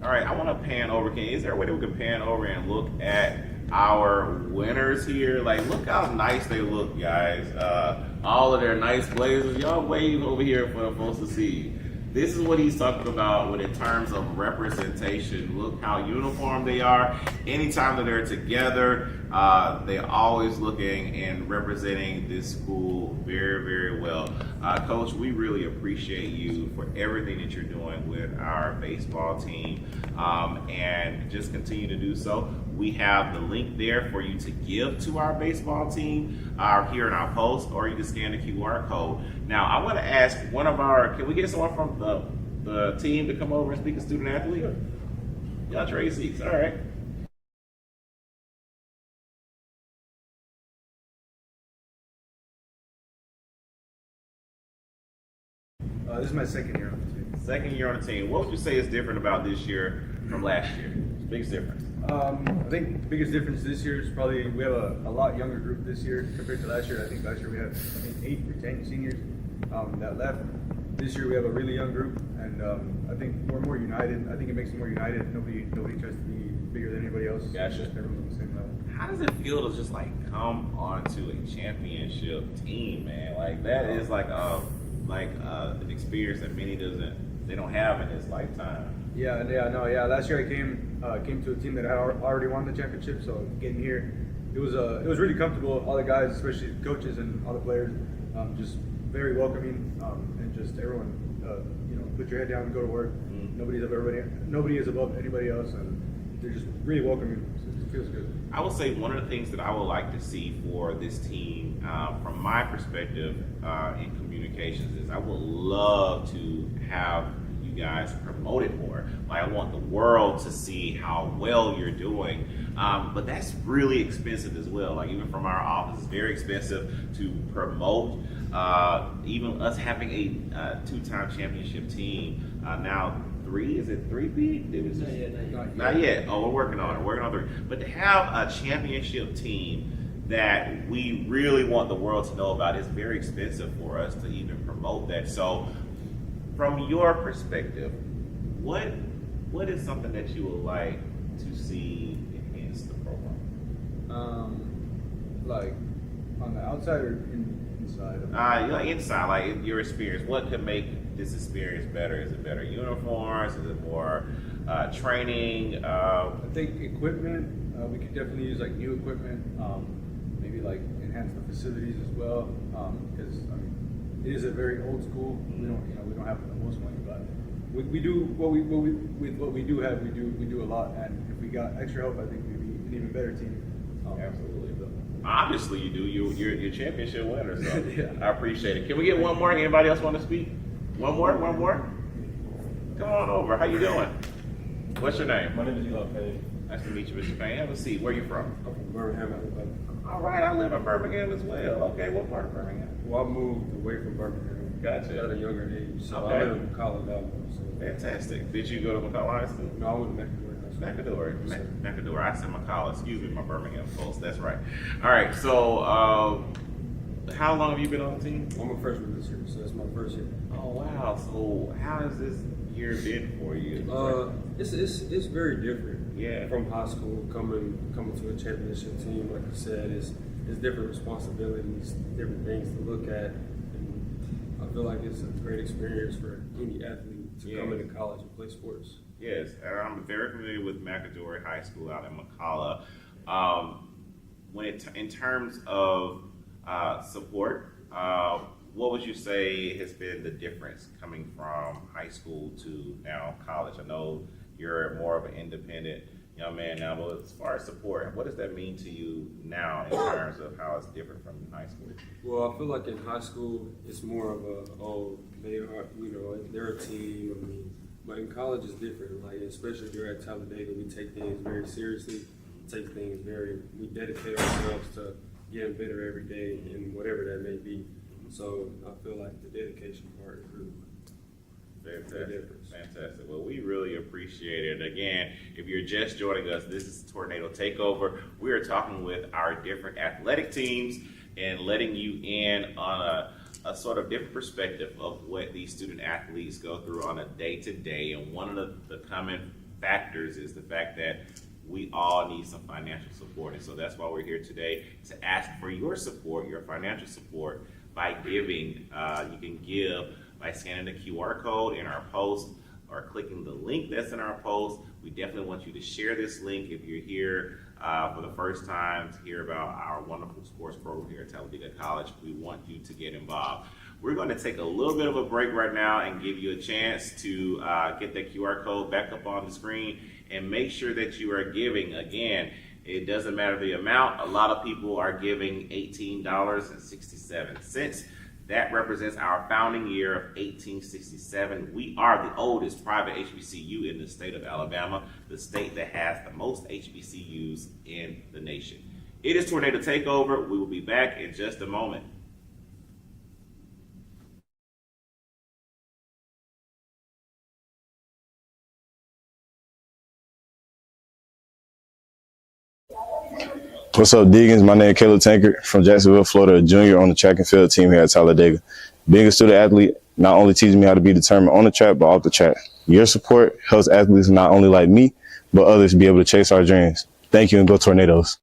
All right, I want to pan over. Is there a way that we can pan over and look at our winners here? Look how nice they look, guys. All of their nice blazers. Y'all wave over here for the folks to see. This is what he's talking about when in terms of representation. Look how uniform they are. Anytime that they're together, they're always looking and representing this school very, very well. Coach, we really appreciate you for everything that you're doing with our baseball team, and just continue to do so. We have the link there for you to give to our baseball team here in our post, or you can scan the QR code. Now, I want to ask can we get someone from the team to come over and speak to student athlete? Y'all trade seats, all right. This is my second year on the team. Second year on the team. What would you say is different about this year from last year? Biggest difference. I think the biggest difference this year is probably we have a lot younger group this year compared to last year. I think last year we had 8 or 10 seniors that left. This year we have a really young group, and I think we're more united. I think it makes them more united. Nobody tries to be bigger than anybody else. Gotcha. Everyone's on the same level. How does it feel to just like come onto a championship team, man? Like that is like an experience that they don't have in this lifetime. Yeah. Last year I came to a team that had already won the championship, so getting here, it was really comfortable. All the guys, especially coaches and all the players, just very welcoming, and just everyone, put your head down and go to work. Mm-hmm. Nobody is above anybody else, and they're just really welcoming. So it feels good. I will say one of the things that I would like to see for this team, from my perspective in communications, is I would love to have you guys promoted more. Like, I want the world to see how well you're doing, but that's really expensive as well. Like, even from our office, it's very expensive to promote. Even us having a 2-time championship team, now 3, is it 3-peat? Not yet. Oh, we're working on it. We're working on 3. But to have a championship team that we really want the world to know about is very expensive for us to even promote that. So, from your perspective, what is something that you would like to see enhance the program? Like on the outside or inside? Like inside, like your experience. What could make this experience better? Is it better uniforms? Is it more training? I think equipment. We could definitely use like new equipment. Maybe like enhance the facilities as well. Because it is a very old school. We don't have the most money, but we do with what we do have. We do a lot, and if we got extra help, I think we'd be an even better team. Absolutely. Obviously, you do. You're championship winner, so yeah. I appreciate it. Can we get one more? Anybody else want to speak? One more. Come on over. How you doing? What's your name? My name is Eli Payne. Nice to meet you, Mr. Payne. Have a seat. Where you from? I'm from Birmingham, Alabama. All right, I live in Birmingham as well. Okay, what part of Birmingham? Well, I moved away from Birmingham. Gotcha. At a younger age, so Okay. I live in McCalla now. So. Fantastic. Did you go to McCalla High School? No, I went to McAdory. I said McCalla. Excuse me, my Birmingham folks. That's right. All right. So, how long have you been on the team? I'm a freshman this year, so it's my first year. Oh wow. So, how has this year been for you? It's very different. Yeah. From high school, coming to a championship team, like you said, is different responsibilities, different things to look at, and I feel like it's a great experience for any athlete to come into college and play sports. Yes, and I'm very familiar with McAdory High School out in McCalla. In terms of support, what would you say has been the difference coming from high school to now college? I know you're more of an independent young man now, but as far as support, what does that mean to you now in terms of how it's different from high school? Well, I feel like in high school it's more of they're a team. But in college it's different. Like especially here at Talladega, we take things very seriously. We dedicate ourselves to getting better every day and whatever that may be. So I feel like the dedication part is really Fantastic. Well, we really appreciate it. Again, if you're just joining us, this is Tornado Takeover. We are talking with our different athletic teams and letting you in on a sort of different perspective of what these student athletes go through on a day-to-day. And one of the common factors is the fact that we all need some financial support. And so that's why we're here today to ask for your support, your financial support, by giving. You can give by scanning the QR code in our post or clicking the link that's in our post. We definitely want you to share this link if you're here for the first time to hear about our wonderful sports program here at Talladega College. We want you to get involved. We're going to take a little bit of a break right now and give you a chance to get that QR code back up on the screen and make sure that you are giving. Again, it doesn't matter the amount. A lot of people are giving $18.67. That represents our founding year of 1867. We are the oldest private HBCU in the state of Alabama, the state that has the most HBCUs in the nation. It is Tornado Takeover. We will be back in just a moment. What's up, Deegans? My name is Caleb Tankard from Jacksonville, Florida, a junior on the track and field team here at Talladega. Being a student athlete not only teaches me how to be determined on the track, but off the track. Your support helps athletes not only like me, but others be able to chase our dreams. Thank you, and go Tornadoes.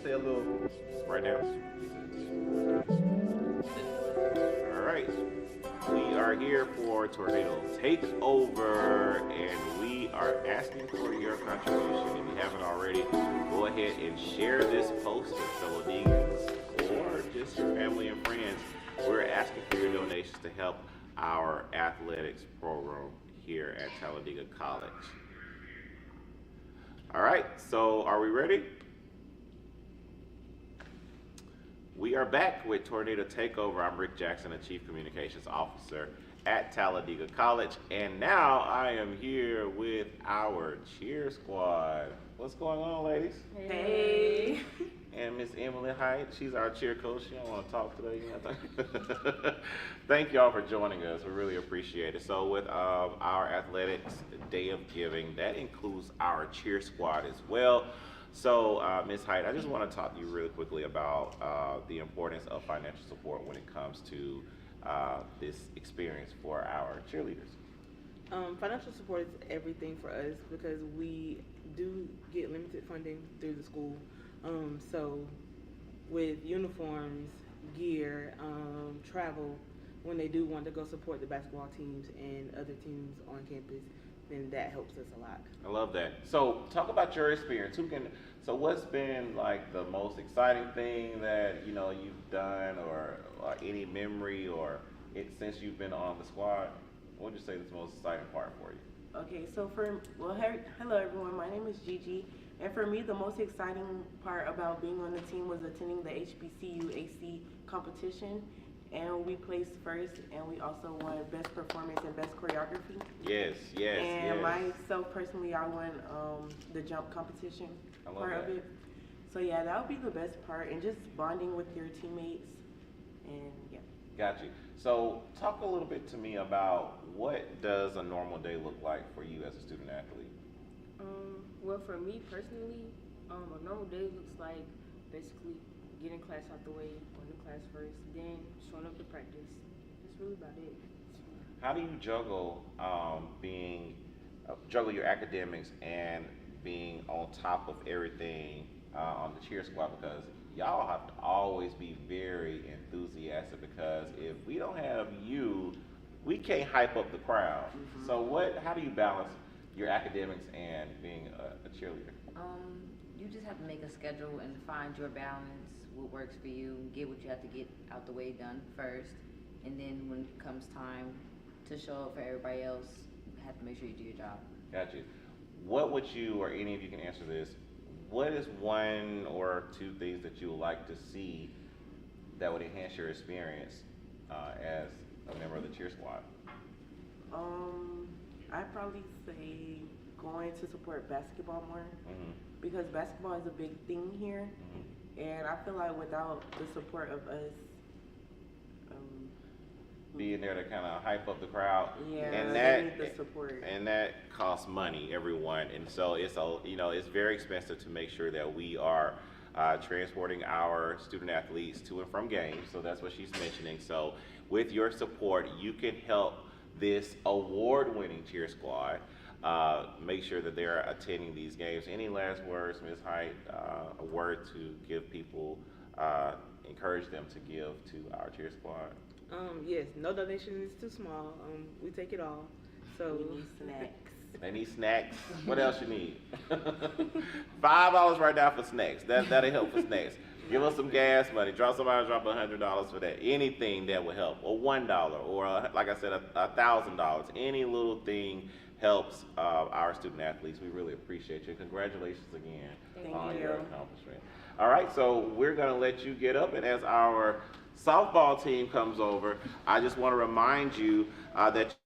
say a little right now. All right. We are here for Tornado Takeover, and we are asking for your contribution. If you haven't already, go ahead and share this post with fellow Deacons or just your family and friends. We're asking for your donations to help our athletics program here at Talladega College. All right, so are we ready? We are back with Tornado Takeover. I'm Rick Jackson, the Chief Communications Officer at Talladega College. And now I am here with our cheer squad. What's going on, ladies? Hey. And Miss Emily Height, she's our cheer coach. She don't want to talk today. Thank y'all for joining us. We really appreciate it. So with our athletics day of giving, that includes our cheer squad as well. So, Ms. Height, I just want to talk to you really quickly about the importance of financial support when it comes to this experience for our cheerleaders. Financial support is everything for us because we do get limited funding through the school. So, with uniforms, gear, travel, when they do want to go support the basketball teams and other teams on campus, then that helps us a lot. I love that. So talk about your experience. So what's been like the most exciting thing that you've done, or any memory, or since you've been on the squad? What would you say is the most exciting part for you? Okay, so hello everyone. My name is Gigi, and for me, the most exciting part about being on the team was attending the HBCU AC competition. And we placed first, and we also won best performance and best choreography. Yes. And myself personally, I won the jump competition part of it. So yeah, that would be the best part, and just bonding with your teammates, and yeah. Got you. So talk a little bit to me about what does a normal day look like for you as a student athlete? Well, for me personally, a normal day looks like basically getting class out the way, going to class first, then showing up to practice. That's really about it. How do you juggle juggle your academics and being on top of everything on the cheer squad? Because y'all have to always be very enthusiastic, because if we don't have you, we can't hype up the crowd. Mm-hmm. So how do you balance your academics and being a cheerleader? You just have to make a schedule and find your balance, what works for you, get what you have to get out the way done first, and then when it comes time to show up for everybody else, you have to make sure you do your job. Got you. What would you, or any of you can answer this, what is one or two things that you would like to see that would enhance your experience as a member of the cheer squad? I'd probably say going to support basketball more, mm-hmm. because basketball is a big thing here, mm-hmm. and I feel like without the support of us being there to kind of hype up the crowd, and that need the support, and that costs money, everyone, and so it's very expensive to make sure that we are transporting our student athletes to and from games. So that's what she's mentioning. So with your support, you can help this award-winning cheer squad make sure that they're attending these games. Any last words, Ms. Height, a word to give people, encourage them to give to our cheer squad? Yes, no donation is too small. We take it all. So we need snacks. They need snacks. What else you need? $5 right now for snacks. That'll help for snacks. Give us some gas money. Somebody drop $100 for that. Anything that will help. Or $1, or like I said, $1,000. Any little thing helps our student athletes. We really appreciate you. Congratulations again on your accomplishment. All right, so we're going to let you get up, and as our softball team comes over, I just want to remind you that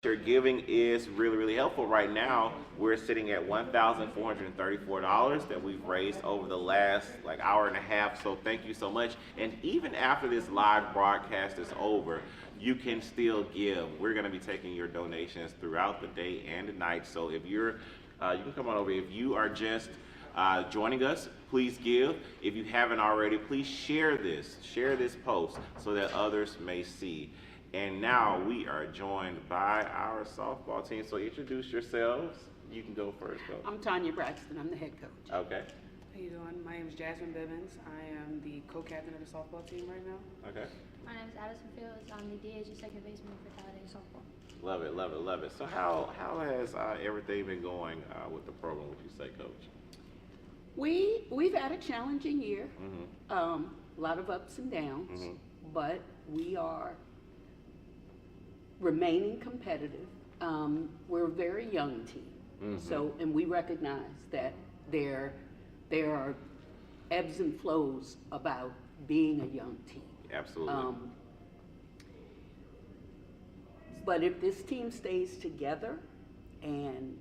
your giving is really, really helpful. Right now, we're sitting at $1,434 that we've raised over the last hour and a half. So thank you so much. And even after this live broadcast is over, you can still give. We're going to be taking your donations throughout the day and the night. So if you're, you can come on over. If you are just joining us, please give. If you haven't already, please share this post so that others may see. And now we are joined by our softball team. So introduce yourselves. You can go first, Coach. I'm Tanya Braxton. I'm the head coach. Okay. How you doing? My name is Jasmine Bibbins. I am the co-captain of the softball team right now. Okay. My name is Addison Fields. I'm the DH second baseman for Talladega softball. Love it, love it, love it. So how has everything been going with the program, would you say, Coach? We've had a challenging year, Mm-hmm. a lot of ups and downs, Mhm. but we are remaining competitive. We're a very young team, Mhm. so and we recognize that there are ebbs and flows about being a young team. Absolutely. But if this team stays together and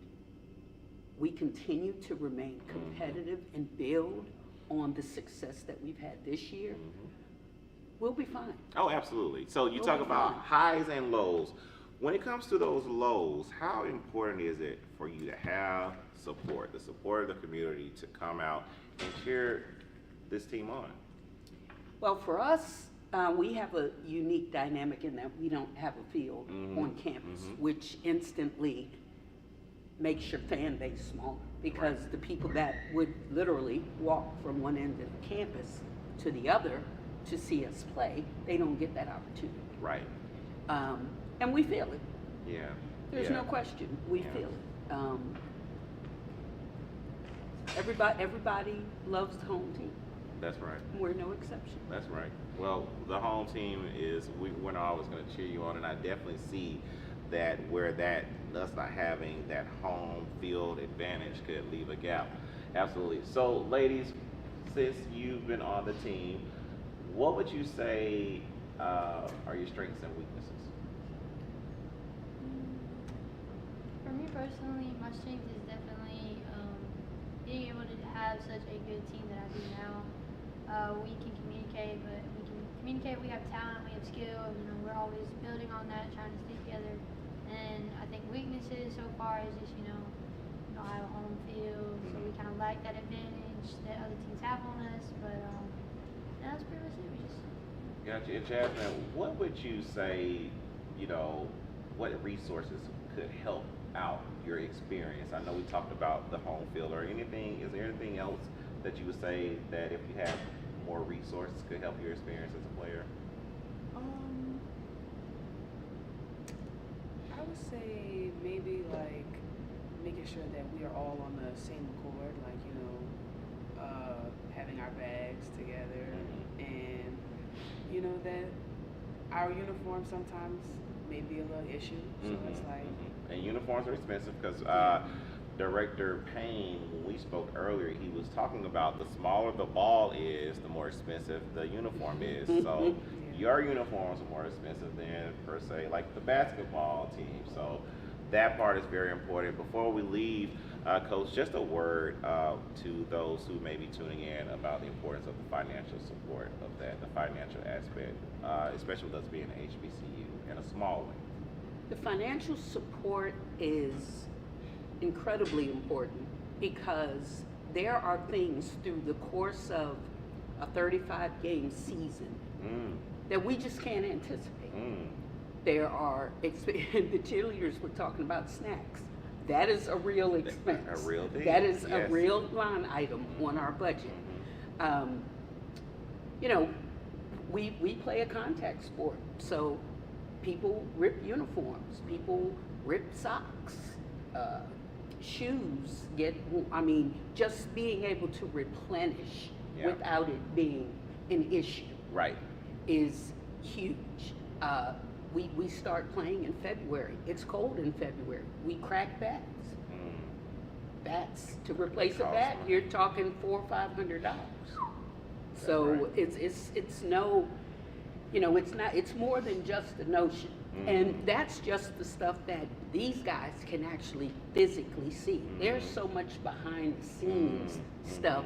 we continue to remain competitive and build on the success that we've had this year, we'll be fine. Oh, absolutely. So you We'll talk be about fine. highs and lows. When it comes to those lows, how important is it for you to have support, the support of the community to come out and cheer this team on? Well, for us, we have a unique dynamic in that we don't have a field on campus, which instantly makes your fan base smaller because the people that would literally walk from one end of the campus to the other to see us play, they don't get that opportunity. Right. And we feel it. Yeah. There's Yeah. no question. We feel it. Everybody loves the home team. That's right. We're no exception. That's right. Well, the home team is, we're not always going to cheer you on, and I definitely see that where us not having that home field advantage could leave a gap. Absolutely. So, ladies, since you've been on the team, what would you say are your strengths and weaknesses? For me personally, my strength is definitely being able to have such a good team that I do now. We can communicate, we have talent, we have skill, we're always building on that, trying to stay together. And I think weaknesses so far is just, we don't have a home field, so we kind of lack that advantage that other teams have on us, but that's pretty much it. We just Gotcha. And Jasmine, what would you say, what resources could help out your experience? I know we talked about the home field or anything. Is there anything else that you would say that if you had more resources could help your experience as a player? I would say maybe like making sure that we are all on the same accord, like, having our bags together and, that our uniforms sometimes may be a little issue. So it's like. And uniforms are expensive because Director Payne, when we spoke earlier, he was talking about the smaller the ball is, the more expensive the uniform is. So your uniforms are more expensive than, per se, like the basketball team. So that part is very important. Before we leave, Coach, just a word to those who may be tuning in about the importance of the financial support of that, the financial aspect, especially with us being an HBCU in a small way. The financial support is incredibly important because there are things through the course of a 35-game season that we just can't anticipate. There are, the cheerleaders were talking about snacks. That is a real expense. A real thing. That is a Yes. real line item on our budget. We play a contact sport, so people rip uniforms, people rip socks, shoes just being able to replenish without it being an issue is huge. We start playing in February. It's cold in February. We crack bats. Bats, to replace a bat, you're talking $400 or $500. So it's no, it's more than just the notion. And that's just the stuff that these guys can actually physically see. There's so much behind the scenes stuff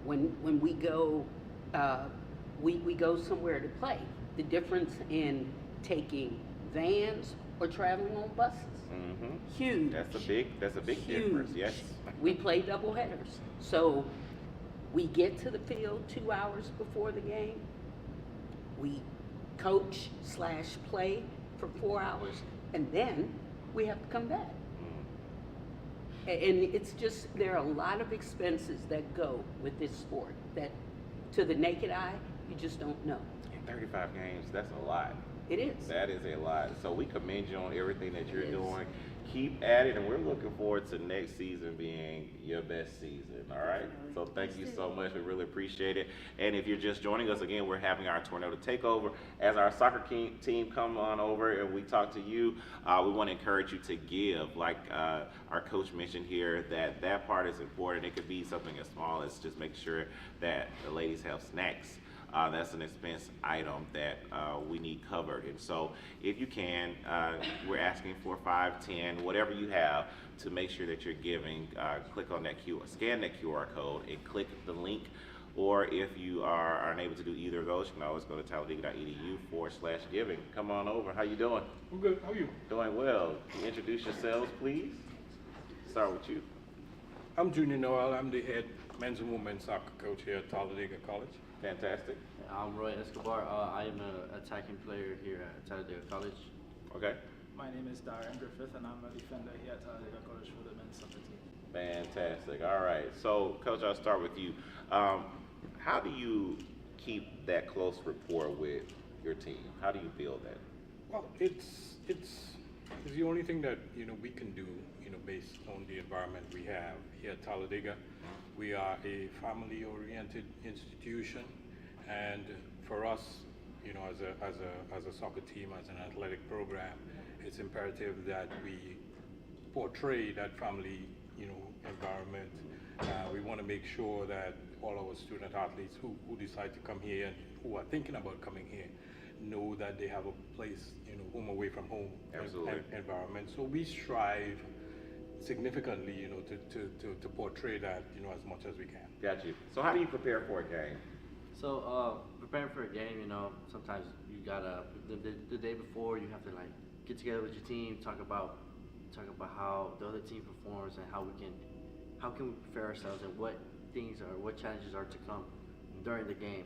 when we go we go somewhere to play. The difference in taking vans or traveling on buses. Huge. That's a big Huge. difference. Yes. We play double headers. So we get to the field 2 hours before the game. We coach/play for 4 hours, and then we have to come back. And it's just, there are a lot of expenses that go with this sport that to the naked eye, you just don't know. 35 games, that's a lot. It is. That is a lot. So we commend you on everything that you're doing. Keep at it, and we're looking forward to next season being your best season, all right? So thank you so much. We really appreciate it. And if you're just joining us, again, we're having our Tornado Takeover. As our soccer team come on over and we talk to you, we want to encourage you to give. Like our coach mentioned here, that part is important. It could be something as small as just making sure that the ladies have snacks. That's an expense item that we need covered. And so if you can, we're asking for 5, 10, whatever you have to make sure that you're giving. Click on that scan that QR code and click the link. Or if you are unable to do either of those, you can always go to talladega.edu/giving. Come on over. How you doing? I'm good. How are you? Doing well. Can you introduce yourselves, please? Start with you. I'm Junior Noel. I'm the head men's and women's soccer coach here at Talladega College. Fantastic. I'm Roy Escobar. I am an attacking player here at Talladega College. Okay. My name is Darren Griffith, and I'm a defender here at Talladega College for the men's soccer team. Fantastic. All right. So, Coach, I'll start with you. How do you keep that close rapport with your team? How do you build that? Well, it's the only thing that we can do based on the environment we have here at Talladega. We are a family-oriented institution, and for us, as a soccer team, as an athletic program, it's imperative that we portray that family, environment. We want to make sure that all our student athletes who decide to come here and who are thinking about coming here know that they have a place, home away from home environment. So we strive significantly, to portray that, as much as we can. Got you. So how do you prepare for a game? So preparing for a game, sometimes you gotta the day before you have to like get together with your team, talk about how the other team performs and how can we prepare ourselves and what challenges are to come during the game.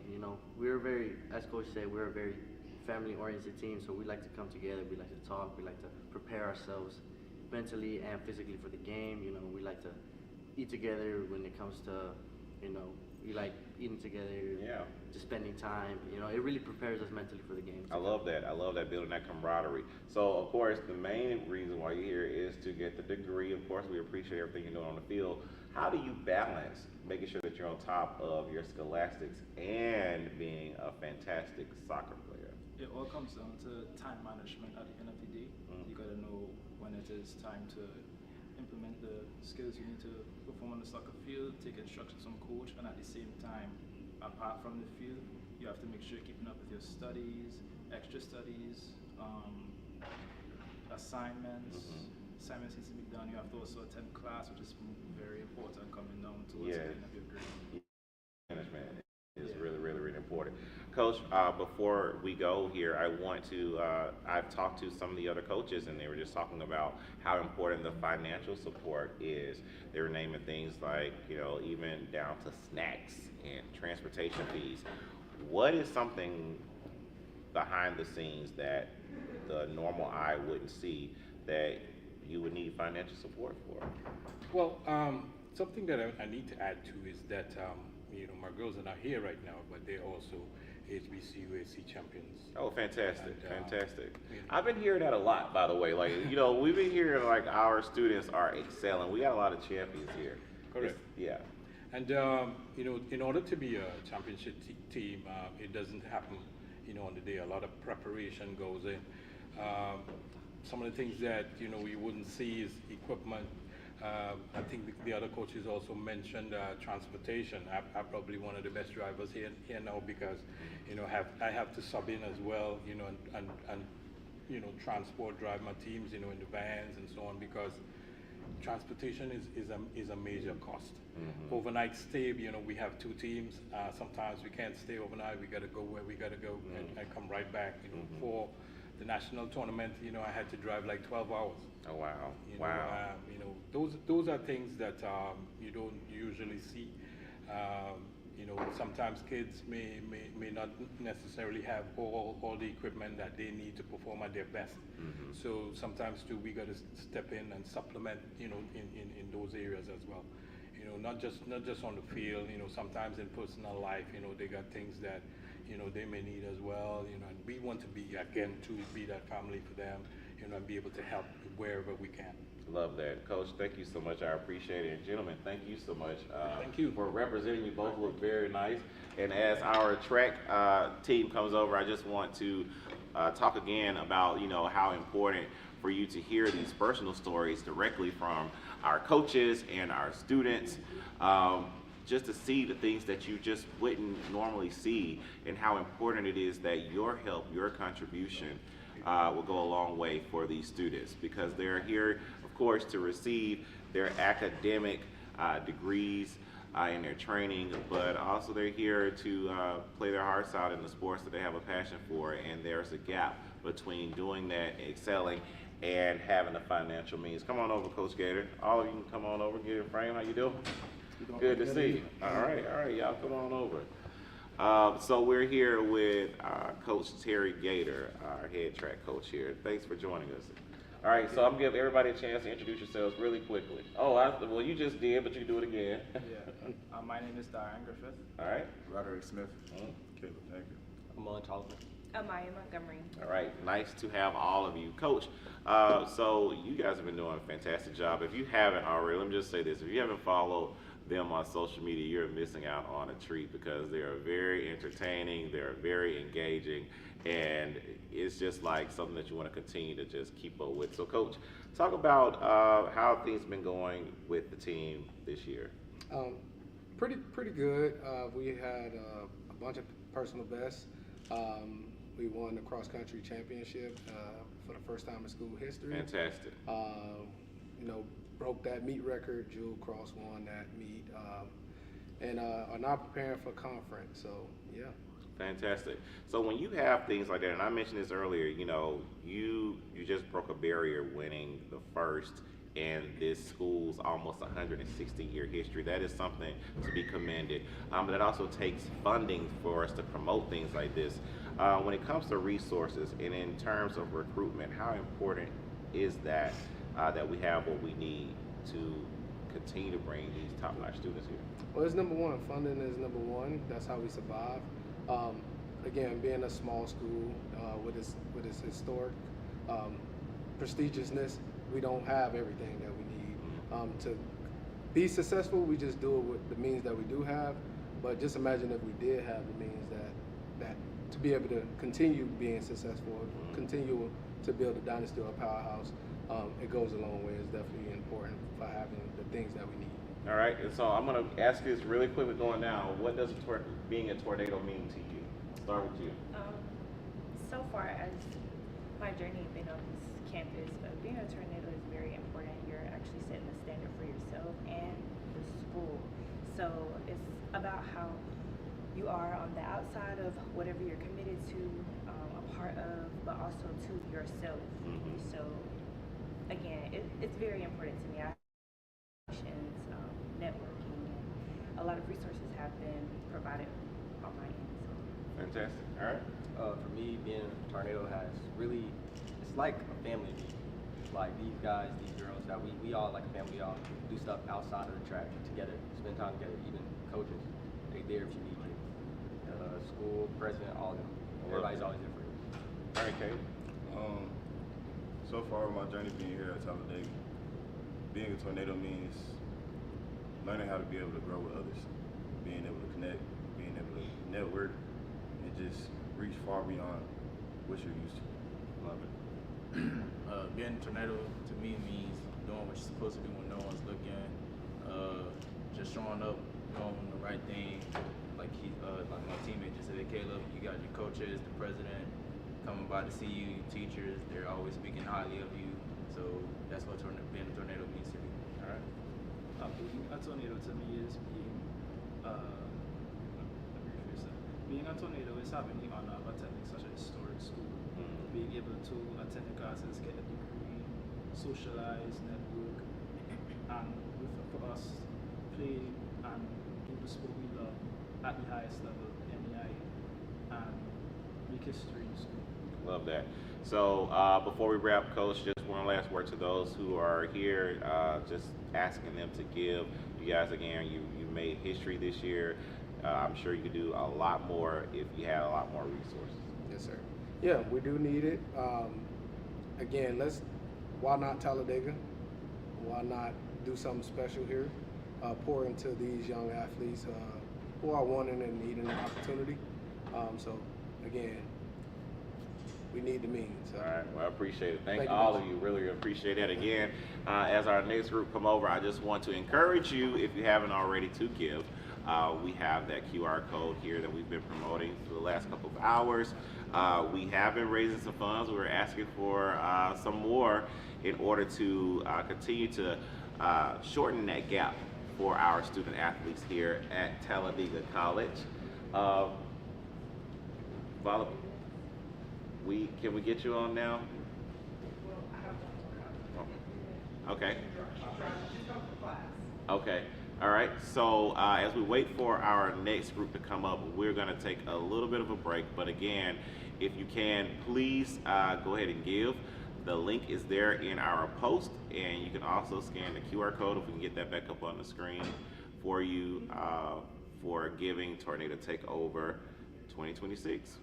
We're very, as Coach said, we're a very family-oriented team, so we like to come together, we like to talk, we like to prepare ourselves mentally and physically for the game. We like to eat together when it comes to, we like eating together, just spending time. It really prepares us mentally for the game. I love that. I love that, building that camaraderie. So, of course, the main reason why you're here is to get the degree. Of course, we appreciate everything you're doing on the field. How do you balance making sure that you're on top of your scholastics and being a fantastic soccer player? It all comes down to time management at the end of the day. You got to know when it is time to implement the skills you need to perform on the soccer field, take instructions from coach, and at the same time, apart from the field, you have to make sure you're keeping up with your studies, extra studies, assignments. Assignments need to be done. You have to also attend class, which is very important coming down towards the end of your grade. Management is really, really, really important. Coach, before we go here, I want to, I've talked to some of the other coaches and they were just talking about how important the financial support is. They were naming things like, even down to snacks and transportation fees. What is something behind the scenes that the normal eye wouldn't see that you would need financial support for? Well, something that I need to add to is that, my girls are not here right now, but they're also HBCU champions. Oh, fantastic, fantastic. I've been hearing that a lot, by the way. Like, we've been hearing like our students are excelling. We got a lot of champions here. Correct. Yeah. And, in order to be a championship team, it doesn't happen, on the day. A lot of preparation goes in. Some of the things that, we wouldn't see is equipment. I think the other coaches also mentioned transportation. I'm probably one of the best drivers here now because, I have to sub in as well, and transport, drive my teams, in the vans and so on, because transportation is a major cost. Overnight stay, we have 2 teams. Sometimes we can't stay overnight. We got to go where we got to go and come right back. For the national tournament, I had to drive like 12 hours. Oh, wow. Wow. Those are things that you don't usually see. sometimes kids may not necessarily have all the equipment that they need to perform at their best. So sometimes too, we got to step in and supplement, in those areas as well. Not just on the field, sometimes in personal life, they got things that, they may need as well, and we want to be that family for them, and be able to help wherever we can. Love that. Coach, thank you so much. I appreciate it. And gentlemen, thank you so much. Thank you for representing. You both look very nice. And as our track team comes over, I just want to talk again about, how important for you to hear these personal stories directly from our coaches and our students. Just to see the things that you just wouldn't normally see, and how important it is that your help, your contribution will go a long way for these students, because they're here, of course, to receive their academic degrees in their training, but also they're here to play their hearts out in the sports that they have a passion for, and there's a gap between doing that, excelling, and having the financial means. Come on over, Coach Gator. All of you can come on over, get in frame. How you doing? Good to see you. All right, y'all come on over. So we're here with Coach Terry Gator, our head track coach here. Thanks for joining us. All right, so I'm gonna give everybody a chance to introduce yourselves really quickly. Oh, well, you just did, but you can do it again. Yeah. My name is Diane Griffith. All right. Roderick Smith. Caleb, thank you. Amon Tolman. Amaya Montgomery. All right, nice to have all of you. Coach, so you guys have been doing a fantastic job. If you haven't already, let me just say this. If you haven't followed them on social media, you're missing out on a treat, because they are very entertaining, they're very engaging, and it's just like something that you want to continue to just keep up with. So Coach, talk about how things been going with the team this year. Pretty good. We had a bunch of personal bests. We won the cross country championship for the first time in school history. Fantastic. Broke that meet record. Jewel Cross won that meet, and are now preparing for conference. So yeah. Fantastic. So when you have things like that, and I mentioned this earlier, you just broke a barrier winning the first in this school's almost 160-year history. That is something to be commended. But it also takes funding for us to promote things like this. When it comes to resources and in terms of recruitment, how important is that that we have what we need to continue to bring these top-notch students here? Well, it's number one. Funding is number one. That's how we survive. Again, being a small school with its historic prestigiousness, we don't have everything that we need. To be successful, we just do it with the means that we do have. But just imagine if we did have the means that to be able to continue being successful, continue to build a dynasty or a powerhouse, it goes a long way. It's definitely important for having the things that we need. All right, and so I'm going to ask you this really quickly going down. What does being a tornado mean to you? Start with you. So far as my journey being on this campus, being a tornado is very important. You're actually setting the standard for yourself and the school. So it's about how you are on the outside of whatever you're committed to, a part of, but also to yourself. So again, it's very important to me. Networking, and a lot of resources have been provided on my end. So. Fantastic. All right. For me, being a tornado has really, it's like a family to me. Like these guys, these girls, that we all like a family. We all do stuff outside of the track together, spend time together. Even coaches, they're there if you need to. School, president, all of them. Everybody's always there for you. All right, Kate. So far, my journey being here at Talladega, being a tornado means learning how to be able to grow with others, being able to connect, being able to network, and just reach far beyond what you're used to. Love it. Being a tornado to me means doing what you're supposed to do when no one's looking, just showing up, doing the right thing. Like my teammate just said, Caleb, you got your coaches, the president coming by to see you, teachers, they're always speaking highly of you. So that's what being a tornado means to me. All right. Being a tornado to me is being a tornado is having the honor of attending such a historic school, being able to attend the classes, get a degree, socialize, network, and for us, play and do the sport we love at the highest level, MEI, and make history in school. Love that. So before we wrap, Coach, just one last word to those who are here, just asking them to give. You guys, again, you made history this year. I'm sure you could do a lot more if you had a lot more resources. Yes, sir. Yeah, we do need it. Again, why not Talladega? Why not do something special here? Pour into these young athletes who are wanting and needing an opportunity. So, again, we need the means. All right, well, I appreciate it. Thank you, all Coach. of you. Really appreciate that. Again, as our next group come over, I just want to encourage you, if you haven't already, to give. We have that QR code here that we've been promoting for the last couple of hours. We have been raising some funds. We're asking for some more in order to continue to shorten that gap for our student athletes here at Talladega College. Can we get you on now? Okay. Okay. All right. So as we wait for our next group to come up, we're going to take a little bit of a break. But again, if you can, please go ahead and give. The link is there in our post, and you can also scan the QR code if we can get that back up on the screen for you for giving Tornado Takeover 2026.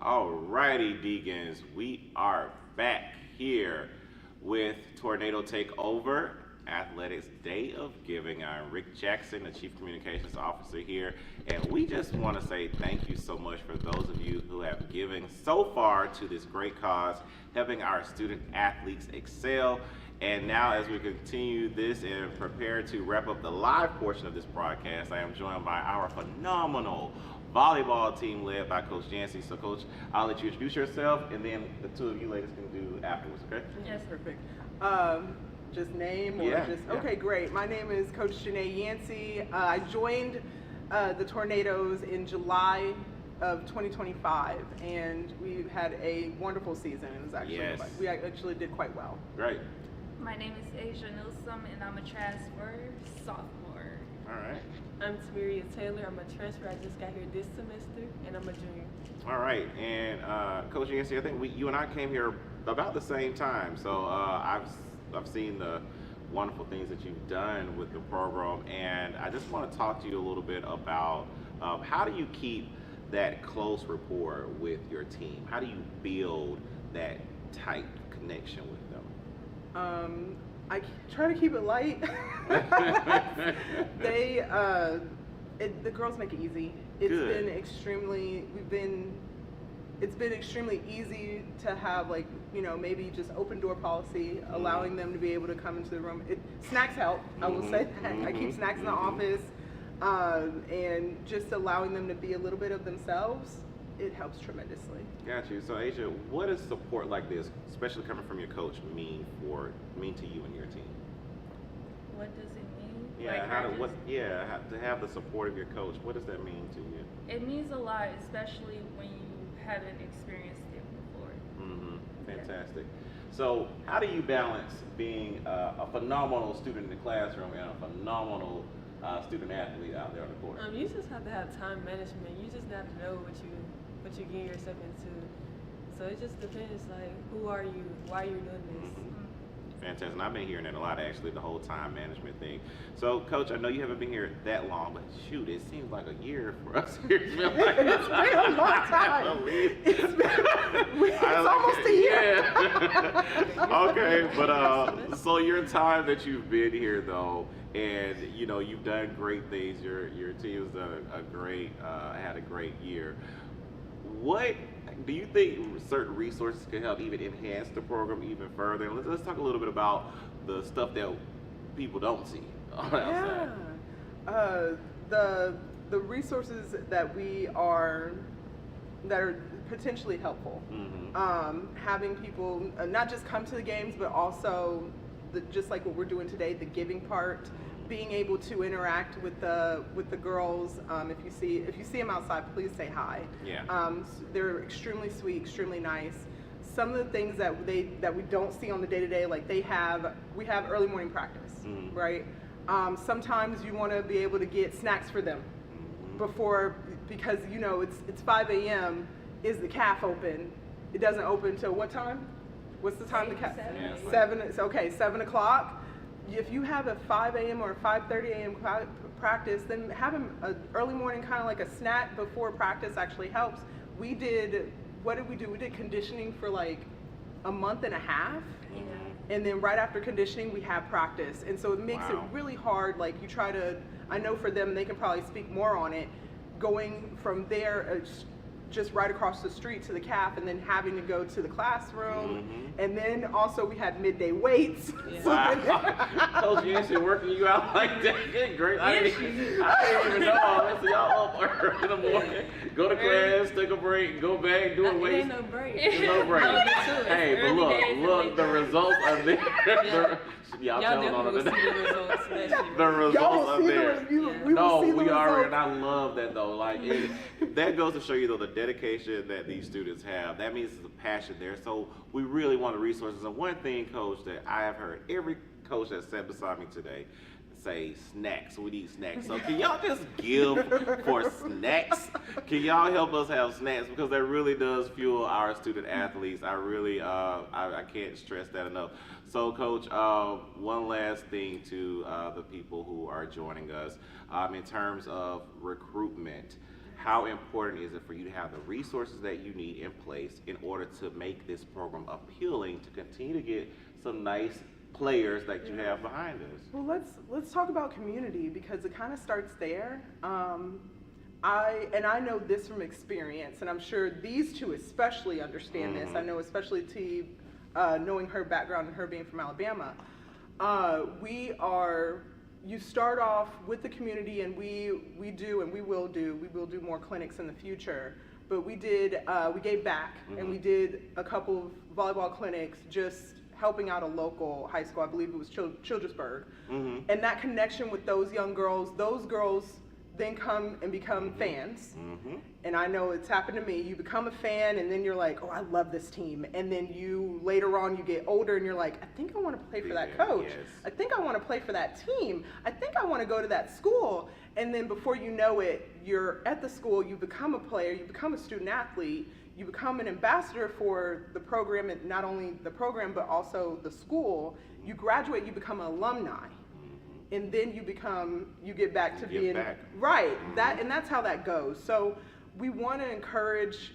Alrighty, Deacons, we are back here with Tornado Takeover, Athletics Day of Giving. I'm Rick Jackson, the Chief Communications Officer here, and we just want to say thank you so much for those of you who have given so far to this great cause, helping our student athletes excel. And now, as we continue this and prepare to wrap up the live portion of this broadcast, I am joined by our phenomenal volleyball team led by Coach Yancey. So, Coach, I'll let you introduce yourself, and then the two of you ladies can do afterwards, okay? Yes, perfect. Just name or Yeah, just, yeah. okay, great. My name is Coach Janae Yancey. I joined the Tornadoes in July of 2025, and we've had a wonderful season. It was actually, Yes. we actually did quite well. Great. My name is Asia Newsome, and I'm a transfer sophomore. All right. I'm Tamiria Taylor. I'm a transfer. I just got here this semester, and I'm a junior. All right. And Coach Yancey, I think you and I came here about the same time. So I've seen the wonderful things that you've done with the program, and I just want to talk to you a little bit about how do you keep that close rapport with your team? How do you build that tight connection with them? I try to keep it light. The girls make it easy. It's been extremely easy to have, like, maybe just open door policy, allowing them to be able to come into the room. Snacks help, I will say that. I keep snacks in the office, and just allowing them to be a little bit of themselves, it helps tremendously. Got you. So, Asia, what does support like this, especially coming from your coach, mean to you and your team? What does it mean? To have the support of your coach, what does that mean to you? It means a lot, especially when you haven't experienced it before. Fantastic. So, how do you balance being a phenomenal student in the classroom and a phenomenal student athlete out there on the court? You just have to have time management. You just have to know what you're getting yourself into. So it just depends, like, who are you? Why are you doing this? Fantastic. And I've been hearing that a lot, actually, the whole time management thing. So, Coach, I know you haven't been here that long, but shoot, it seems like a year for us here. It's been a long time. It's almost a year. Yeah. Okay, but so your time that you've been here, though, and you've done great things. Your team's done had a great year. What do you think certain resources can help even enhance the program even further? And let's talk a little bit about the stuff that people don't see on the outside. The resources that are potentially helpful. Having people not just come to the games, but also just like what we're doing today, the giving part. Being able to interact with the girls. If you see them outside, please say hi. Yeah. They're extremely sweet, extremely nice. Some of the things that we don't see on the day-to-day, like we have early morning practice, right? Sometimes you want to be able to get snacks for them before, because it's 5 a.m. Is the CAF open? It doesn't open till what time? What's the time? 7. Okay, 7 o'clock. If you have a 5 a.m. or 5:30 a.m. practice, then having an early morning kind of like a snack before practice actually helps. What did we do? We did conditioning for like a month and a half. And then right after conditioning, we have practice. And so it makes it really hard. Like I know for them, they can probably speak more on it, going from there, just right across the street to the CAF, and then having to go to the classroom. And then also we had midday weights. Coach Yancey working you out like that. Great. I didn't even know. So y'all up early in the morning, go to class, take a break, go back, do a weight. Ain't no break. There's no break. Hey, but look, the results are there. Y'all telling on it. The results are there. We already, and I love that though. Like that goes to show you though the dedication that these students have. That means there's a passion there. So we really want the resources. And one thing, Coach, that I have heard every coach that sat beside me today say snacks. We need snacks. So can y'all just give for snacks? Can y'all help us have snacks? Because that really does fuel our student athletes. I really, I can't stress that enough. So Coach, one last thing to the people who are joining us, in terms of recruitment, how important is it for you to have the resources that you need in place in order to make this program appealing to continue to get some nice players that you have behind us? Well, let's talk about community, because it kind of starts there. I know this from experience, and I'm sure these two especially understand this. I know especially T, knowing her background and her being from Alabama. You start off with the community, and we will do more clinics in the future. But we gave back, and we did a couple of volleyball clinics, just helping out a local high school. I believe it was Childersburg. And that connection with those young girls, those girls then come and become fans. And I know it's happened to me. You become a fan, and then you're like, oh, I love this team. And then later on, you get older, and you're like, I think I want to play for that coach. I think I want to play for that team. I think I want to go to that school. And then before you know it, you're at the school, you become a player, you become a student athlete, you become an ambassador for the program, and not only the program, but also the school. You graduate, you become an alumni. And then you get back to being right. And that's how that goes. So we want to encourage,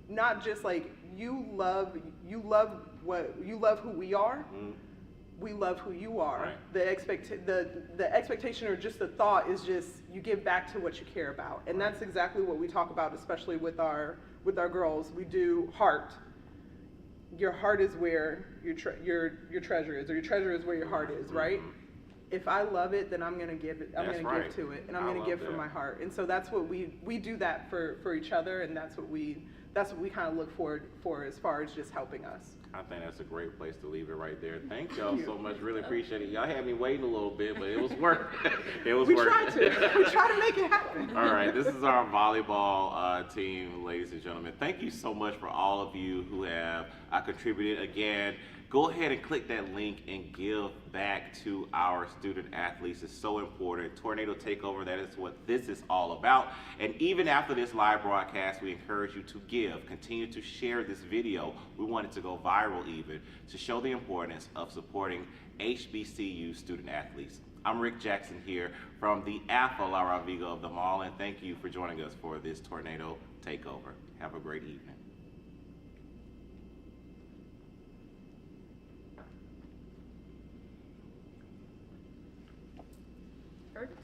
not just like you love who we are. We love who you are. Right. The expectation or just the thought is just you give back to what you care about, and that's exactly what we talk about, especially with our girls. We do heart. Your heart is where your treasure is, or your treasure is where your heart is, right? If I love it, then I'm gonna give it. I'm gonna give to it, and I'm gonna give from my heart. And so that's what we do that for each other, and that's what we kind of look forward for as far as just helping us. I think that's a great place to leave it right there. Thank y'all so much. Really appreciate it. Y'all had me waiting a little bit, but it was worth it. It was worth it. We try to make it happen. All right, this is our volleyball team, ladies and gentlemen. Thank you so much for all of you who have contributed. Again, go ahead and click that link and give back to our student athletes. It's so important. Tornado Takeover, that is what this is all about. And even after this live broadcast, we encourage you to give. Continue to share this video. We want it to go viral even, to show the importance of supporting HBCU student athletes. I'm Rick Jackson here from the Alpha La Raviga of them all, and thank you for joining us for this Tornado Takeover. Have a great evening. Perfect.